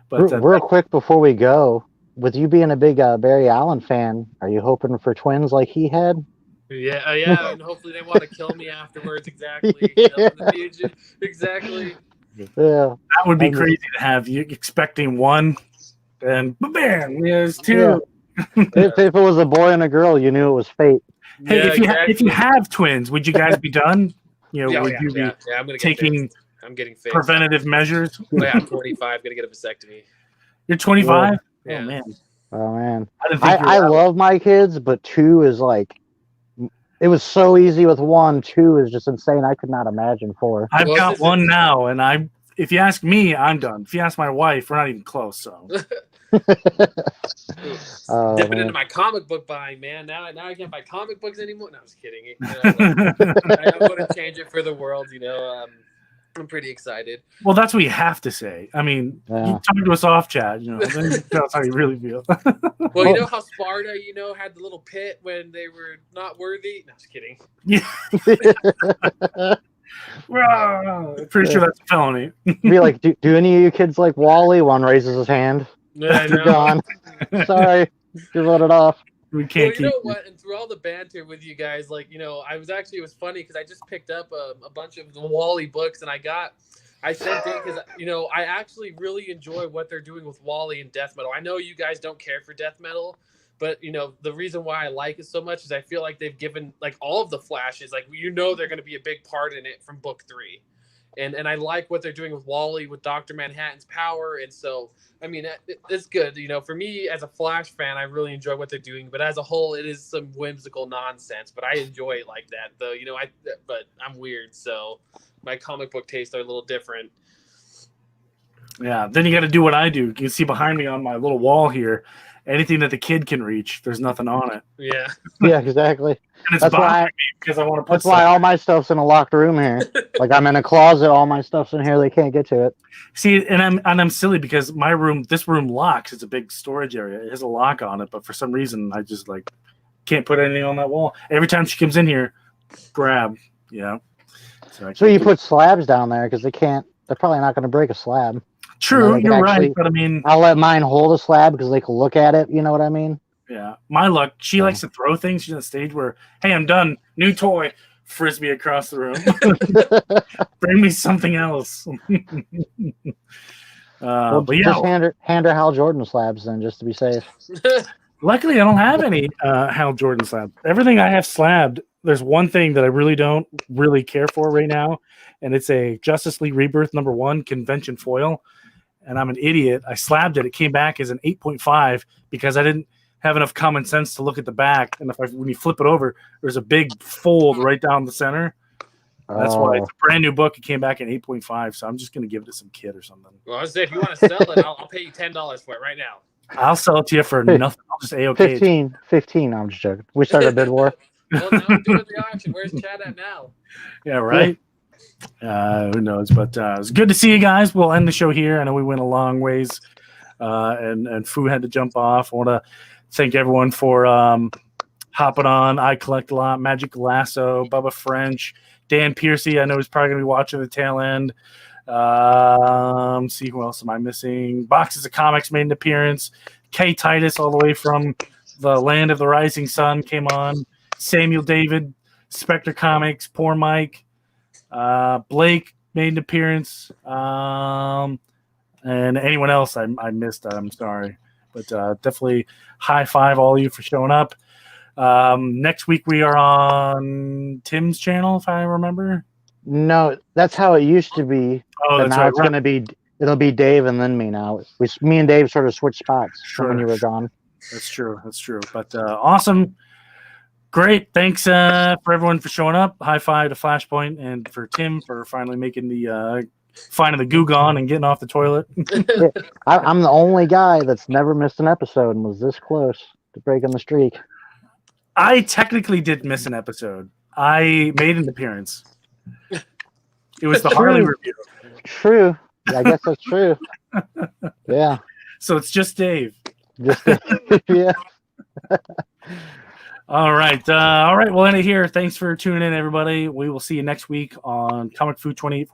But Real quick before we go, with you being a big Barry Allen fan, are you hoping for twins like he had? Yeah, yeah, and hopefully they want to kill me afterwards. Exactly. Yeah. In the future. Exactly. Yeah. that would be I'm just- crazy to have you expecting one, and bam, there's 2. If it was a boy and a girl, you knew it was fate. Hey, Yeah, if you exactly. if you have twins, would you guys be done? You know, Yeah, would yeah, you be yeah, I'm gonna get taking fixed. I'm getting fixed. preventative measures? Yeah, I'm 25. Gonna get a vasectomy. You're 25. Yeah. Oh man, Oh man, I didn't think I love my kids, but 2 is like, it was so easy with 1. 2 is just insane. I could not imagine 4. I've Well, got this is- one now, and if you ask me, I'm done. If you ask my wife, we're not even close. So Oh, Dipping man. into my comic book buying, man. Now I can't buy comic books anymore. No, I was kidding. You know, I'm going to change it for the world. You know, I'm pretty excited. well, that's what you have to say. I mean, Yeah. you talk to us off chat, you know, then you tell us how you really feel. Well, you know how Sparta, had the little pit when they were not worthy. No, I was kidding. Well, pretty sure that's a felony. Be like, do any of you kids like Wally? One raises his hand. I You're gone. Sorry, you voted off. We Well, can't you know keep. what? And through all the banter with you guys, like, it was funny because I just picked up a bunch of the Wally books, and I sent in because, I actually really enjoy what they're doing with Wally and death metal. I know you guys don't care for death metal, but, the reason why I like it so much is I feel like they've given, like, all of the Flashes, like, they're going to be a big part in it from book 3. And I like what they're doing with Wally, with Dr. Manhattan's power. And so, I mean, it's good. For me as a Flash fan, I really enjoy what they're doing. But as a whole, it is some whimsical nonsense. But I enjoy it like that, though. But I'm weird, so my comic book tastes are a little different. Yeah, then you got to do what I do. You can see behind me on my little wall here, anything that the kid can reach, there's nothing on it. Yeah. Yeah, exactly. And it's That's bothering why. me because I want to put That's why all my stuff's in a locked room here. Like I'm in a closet. All my stuff's in here. They can't get to it. See, and I'm silly because this room locks. It's a big storage area. It has a lock on it, but for some reason I just like can't put anything on that wall. Every time she comes in here, grab. Yeah. So you put slabs down there because they can't. They're probably not going to break a slab. True, they can you're right, actually- but I mean, I'll let mine hold a slab because they can look at it. You know what I mean? yeah. My luck, she likes to throw things. She's at a stage where, hey, I'm done. New toy. Frisbee across the room. Bring me something else. Well, but yeah, just hand her Hal Jordan slabs then, just to be safe. luckily I don't have any Hal Jordan slabs. Everything I have slabbed, there's one thing that I really don't really care for right now, and it's a Justice League Rebirth #1 convention foil. And I'm an idiot. I slabbed it. It came back as an 8.5 because I didn't have enough common sense to look at the back. And when you flip it over, there's a big fold right down the center. That's why it's a brand new book. It came back in 8.5. So I'm just going to give it to some kid or something. Well, I said, if you want to sell it, I'll pay you $10 for it right now. I'll sell it to you for nothing. I'll just A-OK. 15. I'm just joking. We started a bid war. Well, now I'm doing the auction. Where's Chad at now? Yeah, right. Who knows? But it's good to see you guys. We'll end the show here. I know we went a long ways, and Fu had to jump off. I want to thank everyone for hopping on. I Collect a Lot, Magic Lasso, Bubba French, Dan Piercy. I know he's probably going to be watching the tail end. See who else am I missing? Boxes of Comics made an appearance. Kay Titus, all the way from the Land of the Rising Sun, came on. Samuel David, Spectre Comics, Poor Mike. Blake made an appearance. And anyone else I missed, I'm sorry. But definitely high five all of you for showing up. Next week we are on Tim's channel, if I remember. No, that's how it used to be. Oh, But that's now right. it's gonna be. It'll be Dave and then me now. Me and Dave sort of switched spots from when you were gone. That's true. That's true. But awesome. Great. Thanks for everyone for showing up. High five to Flashpoint and for Tim for finally making the finding the goo gone and getting off the toilet. I'm the only guy that's never missed an episode and was this close to breaking the streak. I technically did miss an episode. I made an appearance. It was the Harley review. True. Yeah, I guess that's true. Yeah. So it's just Dave. Just yeah. All right. All right. We'll end it here. Thanks for tuning in, everybody. We will see you next week on Comic Food 2814.